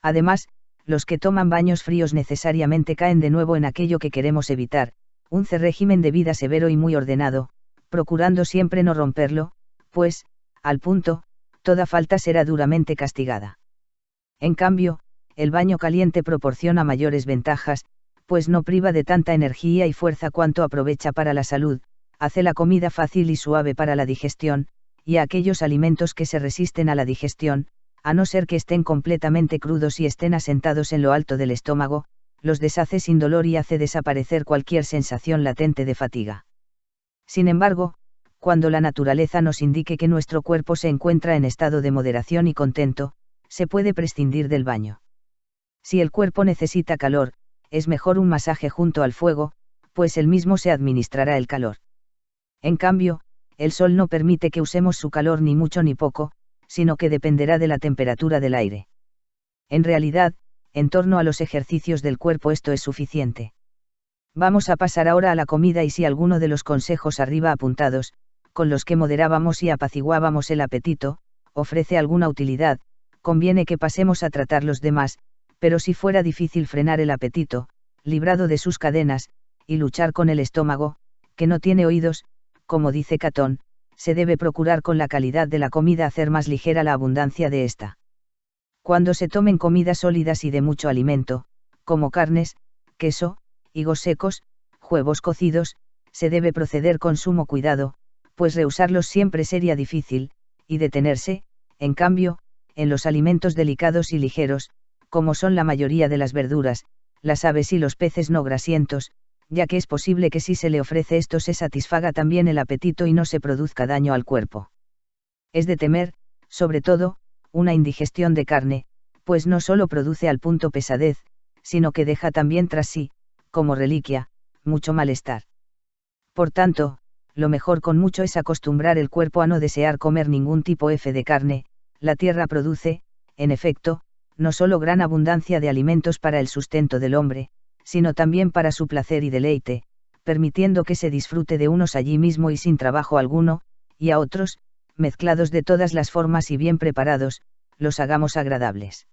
Además, los que toman baños fríos necesariamente caen de nuevo en aquello que queremos evitar, un régimen de vida severo y muy ordenado, procurando siempre no romperlo, pues, al punto, toda falta será duramente castigada. En cambio, el baño caliente proporciona mayores ventajas, pues no priva de tanta energía y fuerza cuanto aprovecha para la salud, hace la comida fácil y suave para la digestión, y a aquellos alimentos que se resisten a la digestión, a no ser que estén completamente crudos y estén asentados en lo alto del estómago, los deshace sin dolor y hace desaparecer cualquier sensación latente de fatiga. Sin embargo, cuando la naturaleza nos indique que nuestro cuerpo se encuentra en estado de moderación y contento, se puede prescindir del baño. Si el cuerpo necesita calor, es mejor un masaje junto al fuego, pues él mismo se administrará el calor. En cambio, el sol no permite que usemos su calor ni mucho ni poco, sino que dependerá de la temperatura del aire. En realidad, en torno a los ejercicios del cuerpo esto es suficiente. Vamos a pasar ahora a la comida y si alguno de los consejos arriba apuntados, con los que moderábamos y apaciguábamos el apetito, ofrece alguna utilidad, conviene que pasemos a tratar los demás, pero si fuera difícil frenar el apetito, librado de sus cadenas, y luchar con el estómago, que no tiene oídos, como dice Catón, se debe procurar con la calidad de la comida hacer más ligera la abundancia de ésta. Cuando se tomen comidas sólidas y de mucho alimento, como carnes, queso, higos secos, huevos cocidos, se debe proceder con sumo cuidado, pues rehusarlos siempre sería difícil, y detenerse, en cambio, en los alimentos delicados y ligeros, como son la mayoría de las verduras, las aves y los peces no grasientos, ya que es posible que si se le ofrece esto se satisfaga también el apetito y no se produzca daño al cuerpo. Es de temer, sobre todo, una indigestión de carne, pues no solo produce al punto pesadez, sino que deja también tras sí, como reliquia, mucho malestar. Por tanto, lo mejor con mucho es acostumbrar el cuerpo a no desear comer ningún tipo de carne. La tierra produce, en efecto, no solo gran abundancia de alimentos para el sustento del hombre, sino también para su placer y deleite, permitiendo que se disfrute de unos allí mismo y sin trabajo alguno, y a otros, mezclados de todas las formas y bien preparados, los hagamos agradables.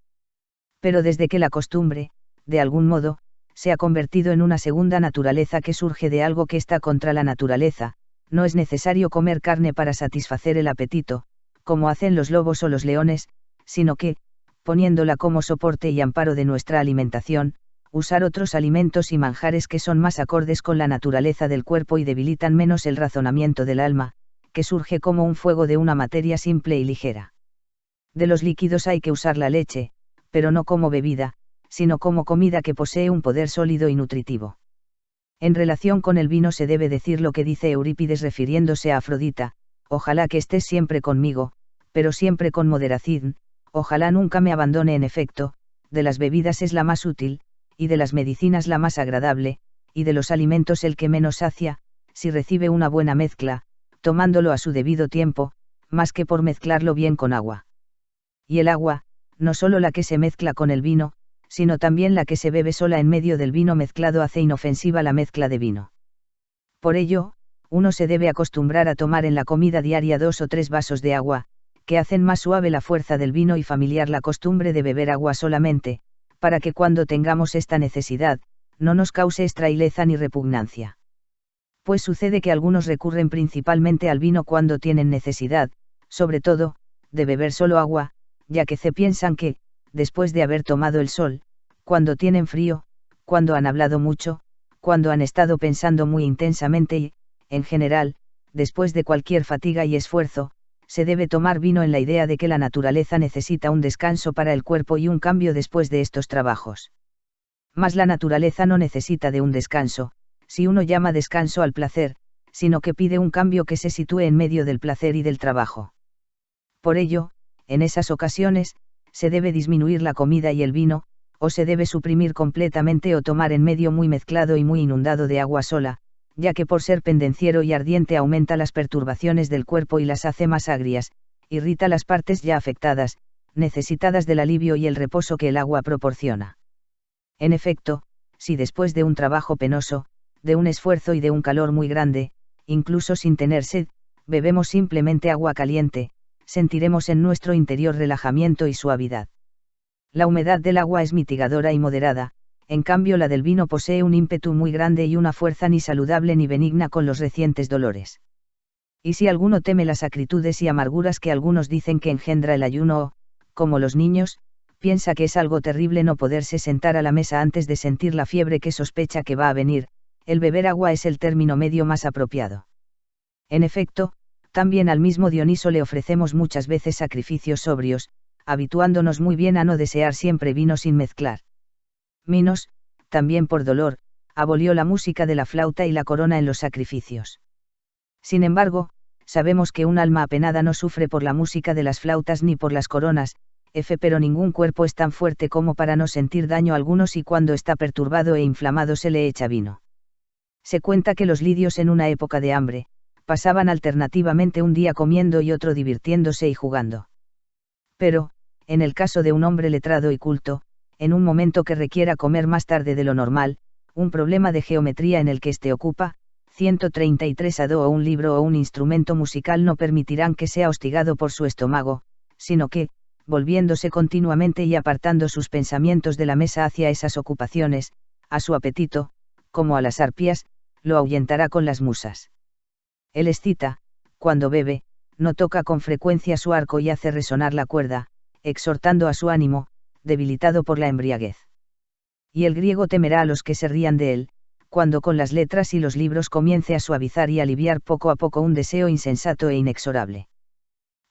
Pero desde que la costumbre, de algún modo, se ha convertido en una segunda naturaleza que surge de algo que está contra la naturaleza, no es necesario comer carne para satisfacer el apetito, como hacen los lobos o los leones, sino que, poniéndola como soporte y amparo de nuestra alimentación, usar otros alimentos y manjares que son más acordes con la naturaleza del cuerpo y debilitan menos el razonamiento del alma, que surge como un fuego de una materia simple y ligera. De los líquidos hay que usar la leche, pero no como bebida, sino como comida que posee un poder sólido y nutritivo. En relación con el vino se debe decir lo que dice Eurípides refiriéndose a Afrodita: ojalá que estés siempre conmigo, pero siempre con moderación, ojalá nunca me abandone. En efecto, de las bebidas es la más útil, y de las medicinas la más agradable, y de los alimentos el que menos sacia, si recibe una buena mezcla, tomándolo a su debido tiempo, más que por mezclarlo bien con agua. Y el agua, no solo la que se mezcla con el vino, sino también la que se bebe sola en medio del vino mezclado hace inofensiva la mezcla de vino. Por ello, uno se debe acostumbrar a tomar en la comida diaria 2 o 3 vasos de agua, que hacen más suave la fuerza del vino y familiar la costumbre de beber agua solamente, para que cuando tengamos esta necesidad, no nos cause extraileza ni repugnancia. Pues sucede que algunos recurren principalmente al vino cuando tienen necesidad, sobre todo, de beber solo agua, ya que se piensan que, después de haber tomado el sol, cuando tienen frío, cuando han hablado mucho, cuando han estado pensando muy intensamente y, en general, después de cualquier fatiga y esfuerzo, se debe tomar vino en la idea de que la naturaleza necesita un descanso para el cuerpo y un cambio después de estos trabajos. Mas la naturaleza no necesita de un descanso, si uno llama descanso al placer, sino que pide un cambio que se sitúe en medio del placer y del trabajo. Por ello, en esas ocasiones, se debe disminuir la comida y el vino, o se debe suprimir completamente o tomar en medio muy mezclado y muy inundado de agua sola, ya que por ser pendenciero y ardiente aumenta las perturbaciones del cuerpo y las hace más agrias, irrita las partes ya afectadas, necesitadas del alivio y el reposo que el agua proporciona. En efecto, si después de un trabajo penoso, de un esfuerzo y de un calor muy grande, incluso sin tener sed, bebemos simplemente agua caliente, sentiremos en nuestro interior relajamiento y suavidad. La humedad del agua es mitigadora y moderada, en cambio la del vino posee un ímpetu muy grande y una fuerza ni saludable ni benigna con los recientes dolores. Y si alguno teme las acritudes y amarguras que algunos dicen que engendra el ayuno o, como los niños, piensa que es algo terrible no poderse sentar a la mesa antes de sentir la fiebre que sospecha que va a venir, el beber agua es el término medio más apropiado. En efecto, también al mismo Dioniso le ofrecemos muchas veces sacrificios sobrios, habituándonos muy bien a no desear siempre vino sin mezclar. Minos, también por dolor, abolió la música de la flauta y la corona en los sacrificios. Sin embargo, sabemos que un alma apenada no sufre por la música de las flautas ni por las coronas, pero ningún cuerpo es tan fuerte como para no sentir daño alguno si cuando está perturbado e inflamado se le echa vino. Se cuenta que los lidios en una época de hambre, pasaban alternativamente un día comiendo y otro divirtiéndose y jugando. Pero, en el caso de un hombre letrado y culto, en un momento que requiera comer más tarde de lo normal, un problema de geometría en el que éste ocupa, 133 ado o un libro o un instrumento musical no permitirán que sea hostigado por su estómago, sino que, volviéndose continuamente y apartando sus pensamientos de la mesa hacia esas ocupaciones, a su apetito, como a las arpías, lo ahuyentará con las musas. El escita, cuando bebe, no toca con frecuencia su arco y hace resonar la cuerda, exhortando a su ánimo, debilitado por la embriaguez. Y el griego temerá a los que se rían de él, cuando con las letras y los libros comience a suavizar y aliviar poco a poco un deseo insensato e inexorable.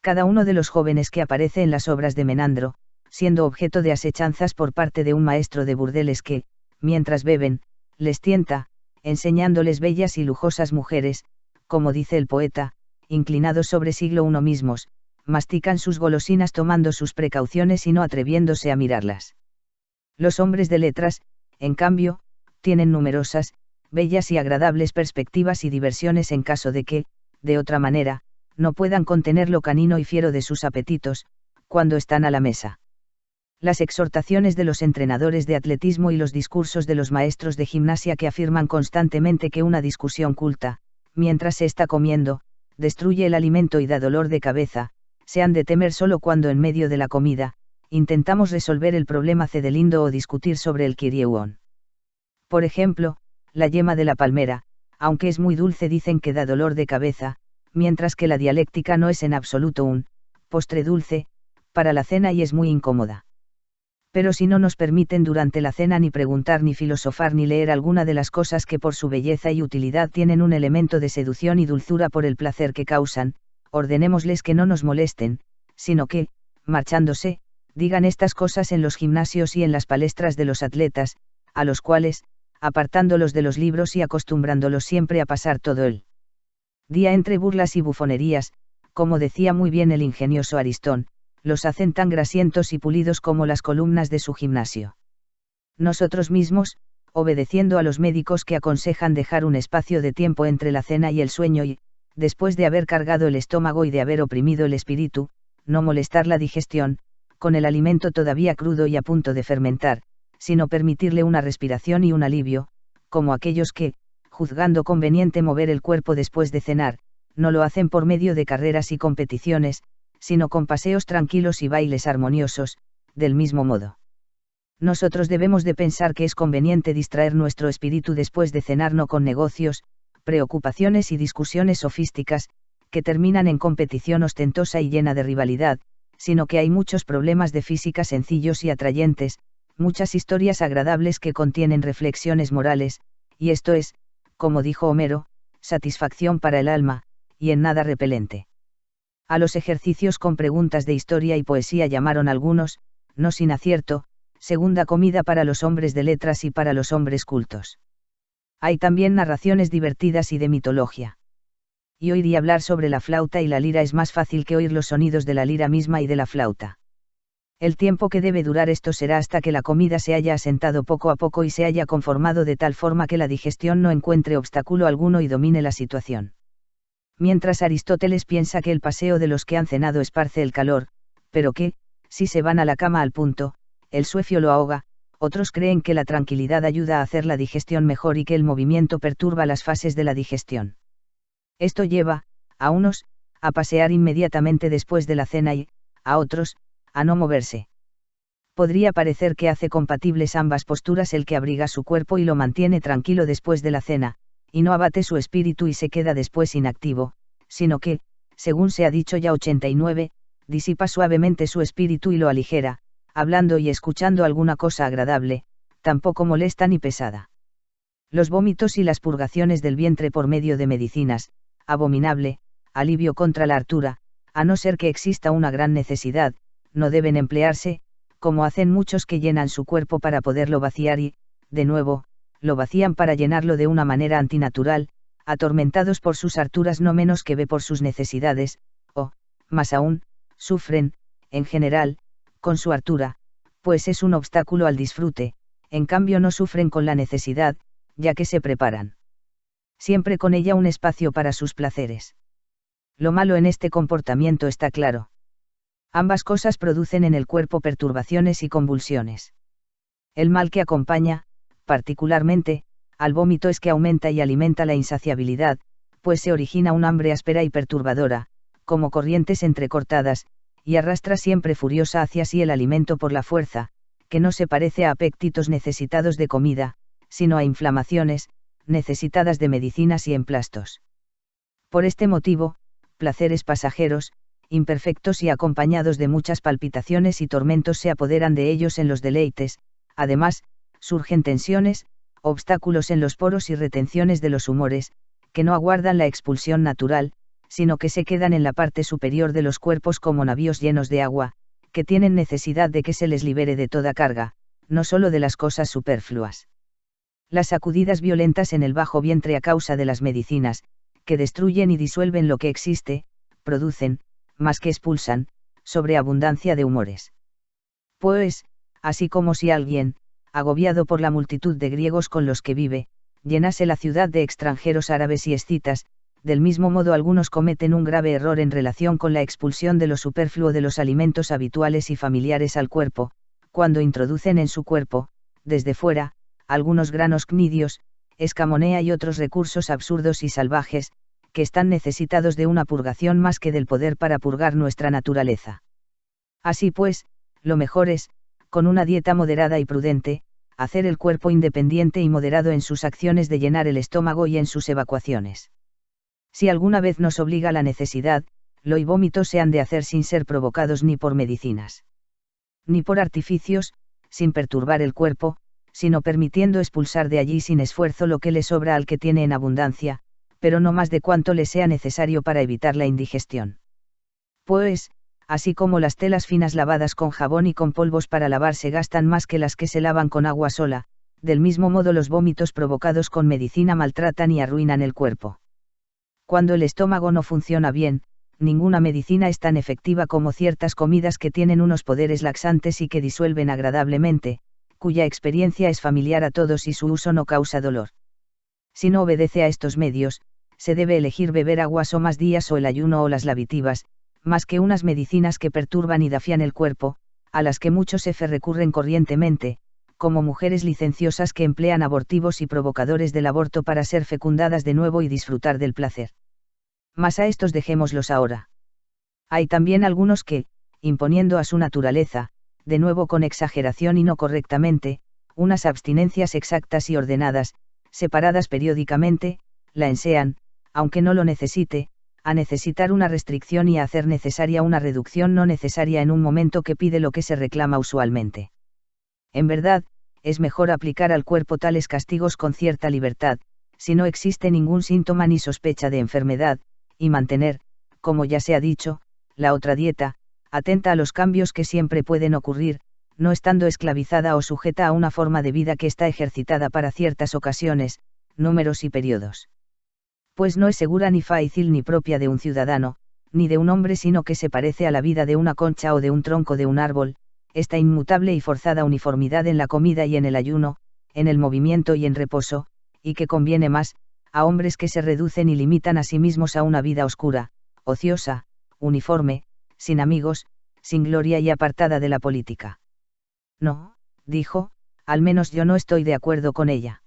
Cada uno de los jóvenes que aparece en las obras de Menandro, siendo objeto de asechanzas por parte de un maestro de burdeles que, mientras beben, les tienta, enseñándoles bellas y lujosas mujeres, como dice el poeta, inclinados sobre siglo I mismos, mastican sus golosinas tomando sus precauciones y no atreviéndose a mirarlas. Los hombres de letras, en cambio, tienen numerosas, bellas y agradables perspectivas y diversiones en caso de que, de otra manera, no puedan contener lo canino y fiero de sus apetitos, cuando están a la mesa. Las exhortaciones de los entrenadores de atletismo y los discursos de los maestros de gimnasia que afirman constantemente que una discusión culta, mientras se está comiendo, destruye el alimento y da dolor de cabeza, se han de temer solo cuando en medio de la comida, intentamos resolver el problema cedelindo o discutir sobre el Kyrieuon. Por ejemplo, la yema de la palmera, aunque es muy dulce dicen que da dolor de cabeza, mientras que la dialéctica no es en absoluto un postre dulce, para la cena y es muy incómoda. Pero si no nos permiten durante la cena ni preguntar ni filosofar ni leer alguna de las cosas que por su belleza y utilidad tienen un elemento de seducción y dulzura por el placer que causan, ordenémosles que no nos molesten, sino que, marchándose, digan estas cosas en los gimnasios y en las palestras de los atletas, a los cuales, apartándolos de los libros y acostumbrándolos siempre a pasar todo el día entre burlas y bufonerías, como decía muy bien el ingenioso Aristón, los hacen tan grasientos y pulidos como las columnas de su gimnasio. Nosotros mismos, obedeciendo a los médicos que aconsejan dejar un espacio de tiempo entre la cena y el sueño y, después de haber cargado el estómago y de haber oprimido el espíritu, no molestar la digestión, con el alimento todavía crudo y a punto de fermentar, sino permitirle una respiración y un alivio, como aquellos que, juzgando conveniente mover el cuerpo después de cenar, no lo hacen por medio de carreras y competiciones, sino con paseos tranquilos y bailes armoniosos, del mismo modo. Nosotros debemos de pensar que es conveniente distraer nuestro espíritu después de cenar no con negocios, preocupaciones y discusiones sofísticas, que terminan en competición ostentosa y llena de rivalidad, sino que hay muchos problemas de física sencillos y atrayentes, muchas historias agradables que contienen reflexiones morales, y esto es, como dijo Homero, satisfacción para el alma, y en nada repelente. A los ejercicios con preguntas de historia y poesía llamaron algunos, no sin acierto, segunda comida para los hombres de letras y para los hombres cultos. Hay también narraciones divertidas y de mitología. Y oír y hablar sobre la flauta y la lira es más fácil que oír los sonidos de la lira misma y de la flauta. El tiempo que debe durar esto será hasta que la comida se haya asentado poco a poco y se haya conformado de tal forma que la digestión no encuentre obstáculo alguno y domine la situación. Mientras Aristóteles piensa que el paseo de los que han cenado esparce el calor, pero que, si se van a la cama al punto, el sueño lo ahoga, otros creen que la tranquilidad ayuda a hacer la digestión mejor y que el movimiento perturba las fases de la digestión. Esto lleva, a unos, a pasear inmediatamente después de la cena y, a otros, a no moverse. Podría parecer que hace compatibles ambas posturas el que abriga su cuerpo y lo mantiene tranquilo después de la cena, y no abate su espíritu y se queda después inactivo, sino que, según se ha dicho ya 89, disipa suavemente su espíritu y lo aligera, hablando y escuchando alguna cosa agradable, tampoco molesta ni pesada. Los vómitos y las purgaciones del vientre por medio de medicinas, abominable, alivio contra la hartura, a no ser que exista una gran necesidad, no deben emplearse, como hacen muchos que llenan su cuerpo para poderlo vaciar y, de nuevo, lo vacían para llenarlo de una manera antinatural, atormentados por sus harturas no menos que ve por sus necesidades, o, más aún, sufren, en general, con su hartura, pues es un obstáculo al disfrute, en cambio no sufren con la necesidad, ya que se preparan siempre con ella un espacio para sus placeres. Lo malo en este comportamiento está claro. Ambas cosas producen en el cuerpo perturbaciones y convulsiones. El mal que acompaña, particularmente, al vómito es que aumenta y alimenta la insaciabilidad, pues se origina un hambre áspera y perturbadora, como corrientes entrecortadas, y arrastra siempre furiosa hacia sí el alimento por la fuerza, que no se parece a apetitos necesitados de comida, sino a inflamaciones, necesitadas de medicinas y emplastos. Por este motivo, placeres pasajeros, imperfectos y acompañados de muchas palpitaciones y tormentos se apoderan de ellos en los deleites, además, surgen tensiones, obstáculos en los poros y retenciones de los humores, que no aguardan la expulsión natural, sino que se quedan en la parte superior de los cuerpos como navíos llenos de agua, que tienen necesidad de que se les libere de toda carga, no solo de las cosas superfluas. Las sacudidas violentas en el bajo vientre a causa de las medicinas, que destruyen y disuelven lo que existe, producen, más que expulsan, sobreabundancia de humores. Pues, así como si alguien, agobiado por la multitud de griegos con los que vive, llenase la ciudad de extranjeros árabes y escitas, del mismo modo algunos cometen un grave error en relación con la expulsión de lo superfluo de los alimentos habituales y familiares al cuerpo, cuando introducen en su cuerpo, desde fuera, algunos granos cnidios, escamonea y otros recursos absurdos y salvajes, que están necesitados de una purgación más que del poder para purgar nuestra naturaleza. Así pues, lo mejor es, con una dieta moderada y prudente, hacer el cuerpo independiente y moderado en sus acciones de llenar el estómago y en sus evacuaciones. Si alguna vez nos obliga la necesidad, lo y vómitos se han de hacer sin ser provocados ni por medicinas, ni por artificios, sin perturbar el cuerpo, sino permitiendo expulsar de allí sin esfuerzo lo que le sobra al que tiene en abundancia, pero no más de cuanto le sea necesario para evitar la indigestión. Pues, así como las telas finas lavadas con jabón y con polvos para lavar se gastan más que las que se lavan con agua sola, del mismo modo los vómitos provocados con medicina maltratan y arruinan el cuerpo. Cuando el estómago no funciona bien, ninguna medicina es tan efectiva como ciertas comidas que tienen unos poderes laxantes y que disuelven agradablemente, cuya experiencia es familiar a todos y su uso no causa dolor. Si no obedece a estos medios, se debe elegir beber aguas o más días o el ayuno o las lavativas, más que unas medicinas que perturban y dafian el cuerpo, a las que muchos recurren corrientemente, como mujeres licenciosas que emplean abortivos y provocadores del aborto para ser fecundadas de nuevo y disfrutar del placer. Mas a estos dejémoslos ahora. Hay también algunos que, imponiendo a su naturaleza, de nuevo con exageración y no correctamente, unas abstinencias exactas y ordenadas, separadas periódicamente, la ensean, aunque no lo necesite, a necesitar una restricción y a hacer necesaria una reducción no necesaria en un momento que pide lo que se reclama usualmente. En verdad, es mejor aplicar al cuerpo tales castigos con cierta libertad, si no existe ningún síntoma ni sospecha de enfermedad, y mantener, como ya se ha dicho, la otra dieta, atenta a los cambios que siempre pueden ocurrir, no estando esclavizada o sujeta a una forma de vida que está ejercitada para ciertas ocasiones, números y periodos. Pues no es segura ni fácil ni propia de un ciudadano, ni de un hombre, sino que se parece a la vida de una concha o de un tronco de un árbol, esta inmutable y forzada uniformidad en la comida y en el ayuno, en el movimiento y en reposo, y que conviene más, a hombres que se reducen y limitan a sí mismos a una vida oscura, ociosa, uniforme, sin amigos, sin gloria y apartada de la política. No, dijo, al menos yo no estoy de acuerdo con ella.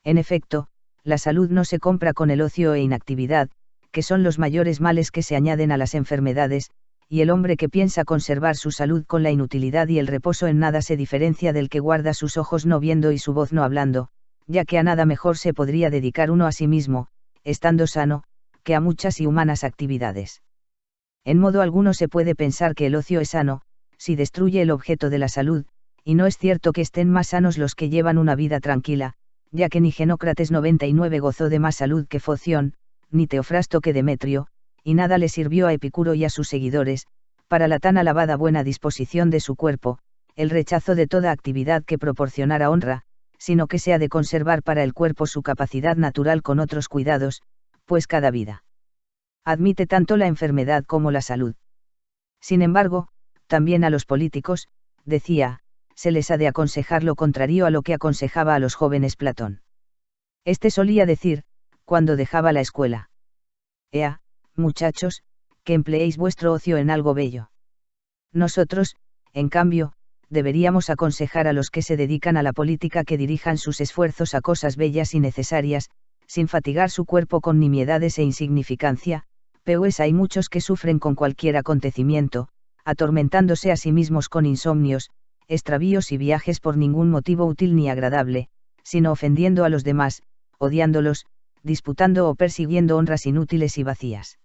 En efecto, la salud no se compra con el ocio e inactividad, que son los mayores males que se añaden a las enfermedades, y el hombre que piensa conservar su salud con la inutilidad y el reposo en nada se diferencia del que guarda sus ojos no viendo y su voz no hablando, ya que a nada mejor se podría dedicar uno a sí mismo, estando sano, que a muchas y humanas actividades. En modo alguno se puede pensar que el ocio es sano, si destruye el objeto de la salud, y no es cierto que estén más sanos los que llevan una vida tranquila, ya que ni Genócrates 99 gozó de más salud que Foción, ni Teofrasto que Demetrio, y nada le sirvió a Epicuro y a sus seguidores, para la tan alabada buena disposición de su cuerpo, el rechazo de toda actividad que proporcionara honra, sino que se ha de conservar para el cuerpo su capacidad natural con otros cuidados, pues cada vida admite tanto la enfermedad como la salud. Sin embargo, también a los políticos, decía, se les ha de aconsejar lo contrario a lo que aconsejaba a los jóvenes Platón. Este solía decir, cuando dejaba la escuela: Ea, muchachos, que empleéis vuestro ocio en algo bello. Nosotros, en cambio, deberíamos aconsejar a los que se dedican a la política que dirijan sus esfuerzos a cosas bellas y necesarias, sin fatigar su cuerpo con nimiedades e insignificancia, pues hay muchos que sufren con cualquier acontecimiento, atormentándose a sí mismos con insomnios, extravíos y viajes por ningún motivo útil ni agradable, sino ofendiendo a los demás, odiándolos, disputando o persiguiendo honras inútiles y vacías.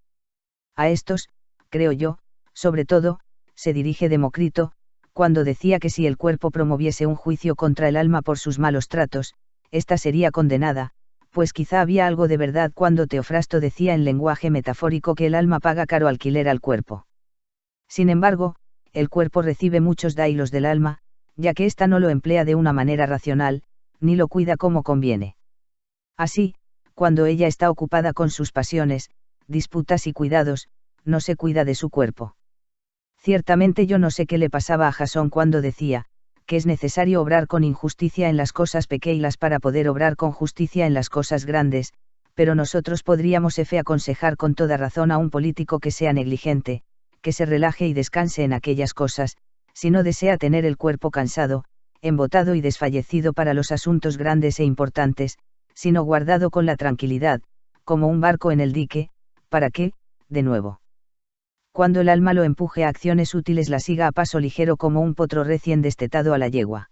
A estos, creo yo, sobre todo, se dirige Demócrito, cuando decía que si el cuerpo promoviese un juicio contra el alma por sus malos tratos, ésta sería condenada, pues quizá había algo de verdad cuando Teofrasto decía en lenguaje metafórico que el alma paga caro alquiler al cuerpo. Sin embargo, el cuerpo recibe muchos dailos del alma, ya que ésta no lo emplea de una manera racional, ni lo cuida como conviene. Así, cuando ella está ocupada con sus pasiones, disputas y cuidados, no se cuida de su cuerpo. Ciertamente yo no sé qué le pasaba a Jasón cuando decía, que es necesario obrar con injusticia en las cosas pequeñas para poder obrar con justicia en las cosas grandes, pero nosotros podríamos aconsejar con toda razón a un político que sea negligente, que se relaje y descanse en aquellas cosas, si no desea tener el cuerpo cansado, embotado y desfallecido para los asuntos grandes e importantes, sino guardado con la tranquilidad, como un barco en el dique, para que, de nuevo, cuando el alma lo empuje a acciones útiles la siga a paso ligero como un potro recién destetado a la yegua.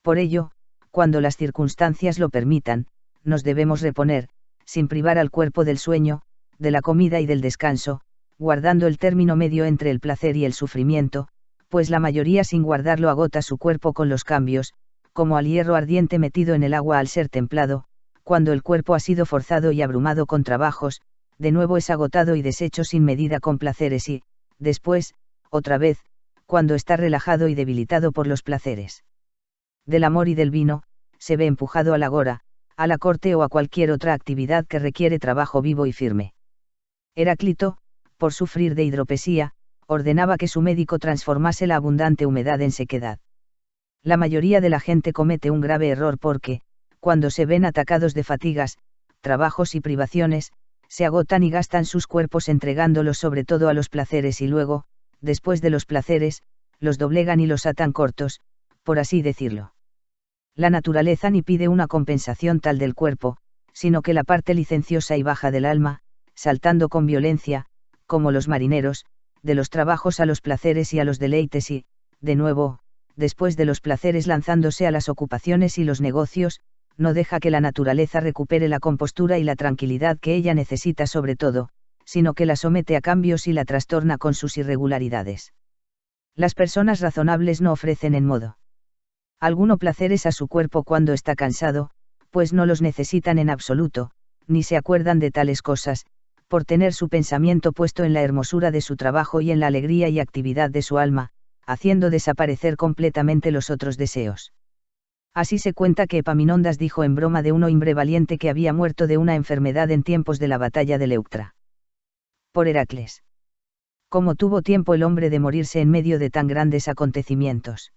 Por ello, cuando las circunstancias lo permitan, nos debemos reponer, sin privar al cuerpo del sueño, de la comida y del descanso, guardando el término medio entre el placer y el sufrimiento, pues la mayoría sin guardarlo agota su cuerpo con los cambios, como al hierro ardiente metido en el agua al ser templado, cuando el cuerpo ha sido forzado y abrumado con trabajos, de nuevo es agotado y deshecho sin medida con placeres y, después, otra vez, cuando está relajado y debilitado por los placeres del amor y del vino, se ve empujado a la agora, a la corte o a cualquier otra actividad que requiere trabajo vivo y firme. Heráclito, por sufrir de hidropesía, ordenaba que su médico transformase la abundante humedad en sequedad. La mayoría de la gente comete un grave error porque, cuando se ven atacados de fatigas, trabajos y privaciones, se agotan y gastan sus cuerpos entregándolos sobre todo a los placeres y luego, después de los placeres, los doblegan y los atan cortos, por así decirlo. La naturaleza ni pide una compensación tal del cuerpo, sino que la parte licenciosa y baja del alma, saltando con violencia, como los marineros, de los trabajos a los placeres y a los deleites y, de nuevo, después de los placeres lanzándose a las ocupaciones y los negocios, no deja que la naturaleza recupere la compostura y la tranquilidad que ella necesita sobre todo, sino que la somete a cambios y la trastorna con sus irregularidades. Las personas razonables no ofrecen en modo alguno placeres a su cuerpo cuando está cansado, pues no los necesitan en absoluto, ni se acuerdan de tales cosas, por tener su pensamiento puesto en la hermosura de su trabajo y en la alegría y actividad de su alma, haciendo desaparecer completamente los otros deseos. Así se cuenta que Epaminondas dijo en broma de un hombre valiente que había muerto de una enfermedad en tiempos de la batalla de Leuctra. Por Heracles. ¿Cómo tuvo tiempo el hombre de morirse en medio de tan grandes acontecimientos?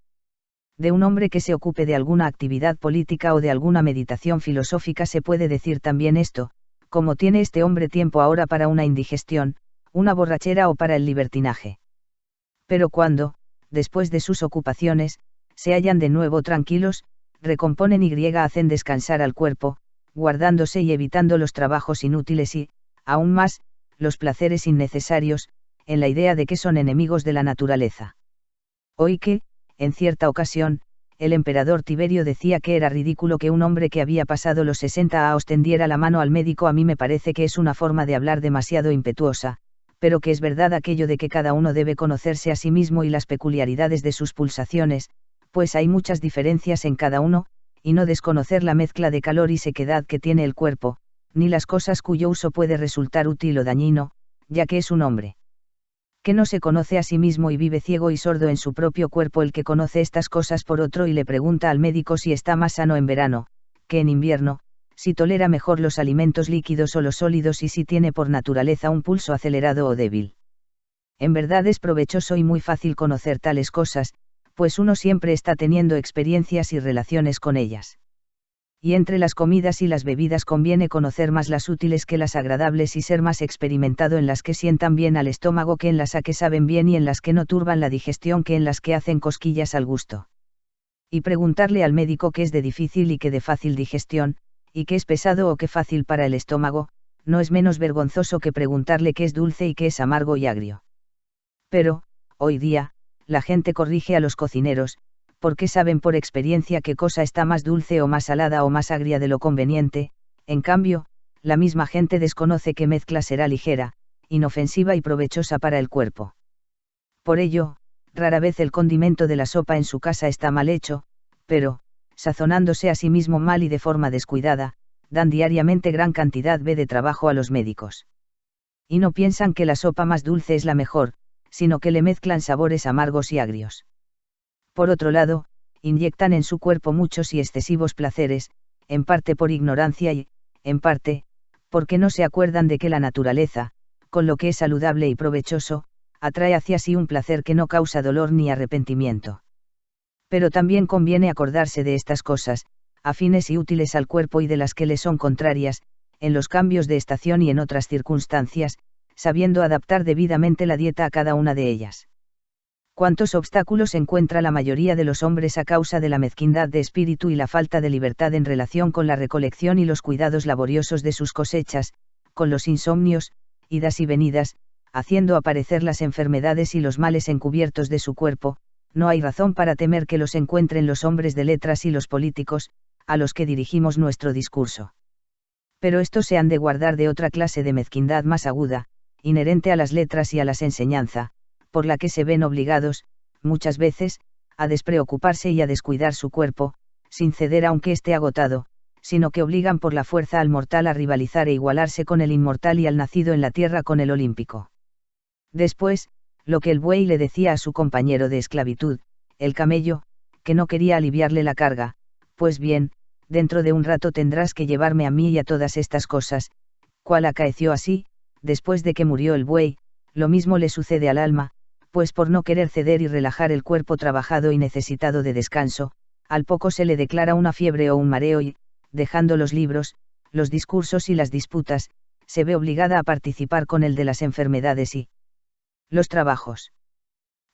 De un hombre que se ocupe de alguna actividad política o de alguna meditación filosófica se puede decir también esto, como tiene este hombre tiempo ahora para una indigestión, una borrachera o para el libertinaje. Pero cuando, después de sus ocupaciones, se hallan de nuevo tranquilos, recomponen y hacen descansar al cuerpo, guardándose y evitando los trabajos inútiles y, aún más, los placeres innecesarios, en la idea de que son enemigos de la naturaleza. Oí que, en cierta ocasión, el emperador Tiberio decía que era ridículo que un hombre que había pasado los 60 años tendiera la mano al médico. A mí me parece que es una forma de hablar demasiado impetuosa, pero que es verdad aquello de que cada uno debe conocerse a sí mismo y las peculiaridades de sus pulsaciones, pues hay muchas diferencias en cada uno, y no desconocer la mezcla de calor y sequedad que tiene el cuerpo, ni las cosas cuyo uso puede resultar útil o dañino, ya que es un hombre que no se conoce a sí mismo y vive ciego y sordo en su propio cuerpo el que conoce estas cosas por otro y le pregunta al médico si está más sano en verano, que en invierno, si tolera mejor los alimentos líquidos o los sólidos y si tiene por naturaleza un pulso acelerado o débil. En verdad es provechoso y muy fácil conocer tales cosas, pues uno siempre está teniendo experiencias y relaciones con ellas. Y entre las comidas y las bebidas conviene conocer más las útiles que las agradables y ser más experimentado en las que sientan bien al estómago que en las a que saben bien y en las que no turban la digestión que en las que hacen cosquillas al gusto. Y preguntarle al médico qué es de difícil y qué de fácil digestión, y qué es pesado o qué fácil para el estómago, no es menos vergonzoso que preguntarle qué es dulce y qué es amargo y agrio. Pero, hoy día, la gente corrige a los cocineros, porque saben por experiencia qué cosa está más dulce o más salada o más agria de lo conveniente. En cambio, la misma gente desconoce qué mezcla será ligera, inofensiva y provechosa para el cuerpo. Por ello, rara vez el condimento de la sopa en su casa está mal hecho, pero, sazonándose a sí mismo mal y de forma descuidada, dan diariamente gran cantidad de trabajo a los médicos. Y no piensan que la sopa más dulce es la mejor, sino que le mezclan sabores amargos y agrios. Por otro lado, inyectan en su cuerpo muchos y excesivos placeres, en parte por ignorancia y, en parte, porque no se acuerdan de que la naturaleza, con lo que es saludable y provechoso, atrae hacia sí un placer que no causa dolor ni arrepentimiento. Pero también conviene acordarse de estas cosas, afines y útiles al cuerpo y de las que le son contrarias, en los cambios de estación y en otras circunstancias, sabiendo adaptar debidamente la dieta a cada una de ellas. ¿Cuántos obstáculos encuentra la mayoría de los hombres a causa de la mezquindad de espíritu y la falta de libertad en relación con la recolección y los cuidados laboriosos de sus cosechas, con los insomnios, idas y venidas, haciendo aparecer las enfermedades y los males encubiertos de su cuerpo? No hay razón para temer que los encuentren los hombres de letras y los políticos, a los que dirigimos nuestro discurso. Pero estos se han de guardar de otra clase de mezquindad más aguda, inherente a las letras y a las enseñanzas, por la que se ven obligados, muchas veces, a despreocuparse y a descuidar su cuerpo, sin ceder aunque esté agotado, sino que obligan por la fuerza al mortal a rivalizar e igualarse con el inmortal y al nacido en la tierra con el olímpico. Después, lo que el buey le decía a su compañero de esclavitud, el camello, que no quería aliviarle la carga, pues bien, dentro de un rato tendrás que llevarme a mí y a todas estas cosas, cual acaeció así, después de que murió el buey, lo mismo le sucede al alma, pues por no querer ceder y relajar el cuerpo trabajado y necesitado de descanso, al poco se le declara una fiebre o un mareo y, dejando los libros, los discursos y las disputas, se ve obligada a participar con el de las enfermedades y los trabajos.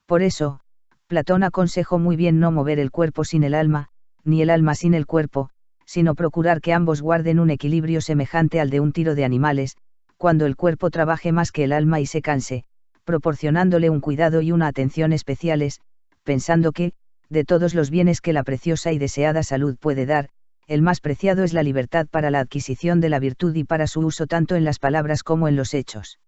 Por eso, Platón aconsejó muy bien no mover el cuerpo sin el alma, ni el alma sin el cuerpo, sino procurar que ambos guarden un equilibrio semejante al de un tiro de animales, cuando el cuerpo trabaje más que el alma y se canse, proporcionándole un cuidado y una atención especiales, pensando que, de todos los bienes que la preciosa y deseada salud puede dar, el más preciado es la libertad para la adquisición de la virtud y para su uso tanto en las palabras como en los hechos.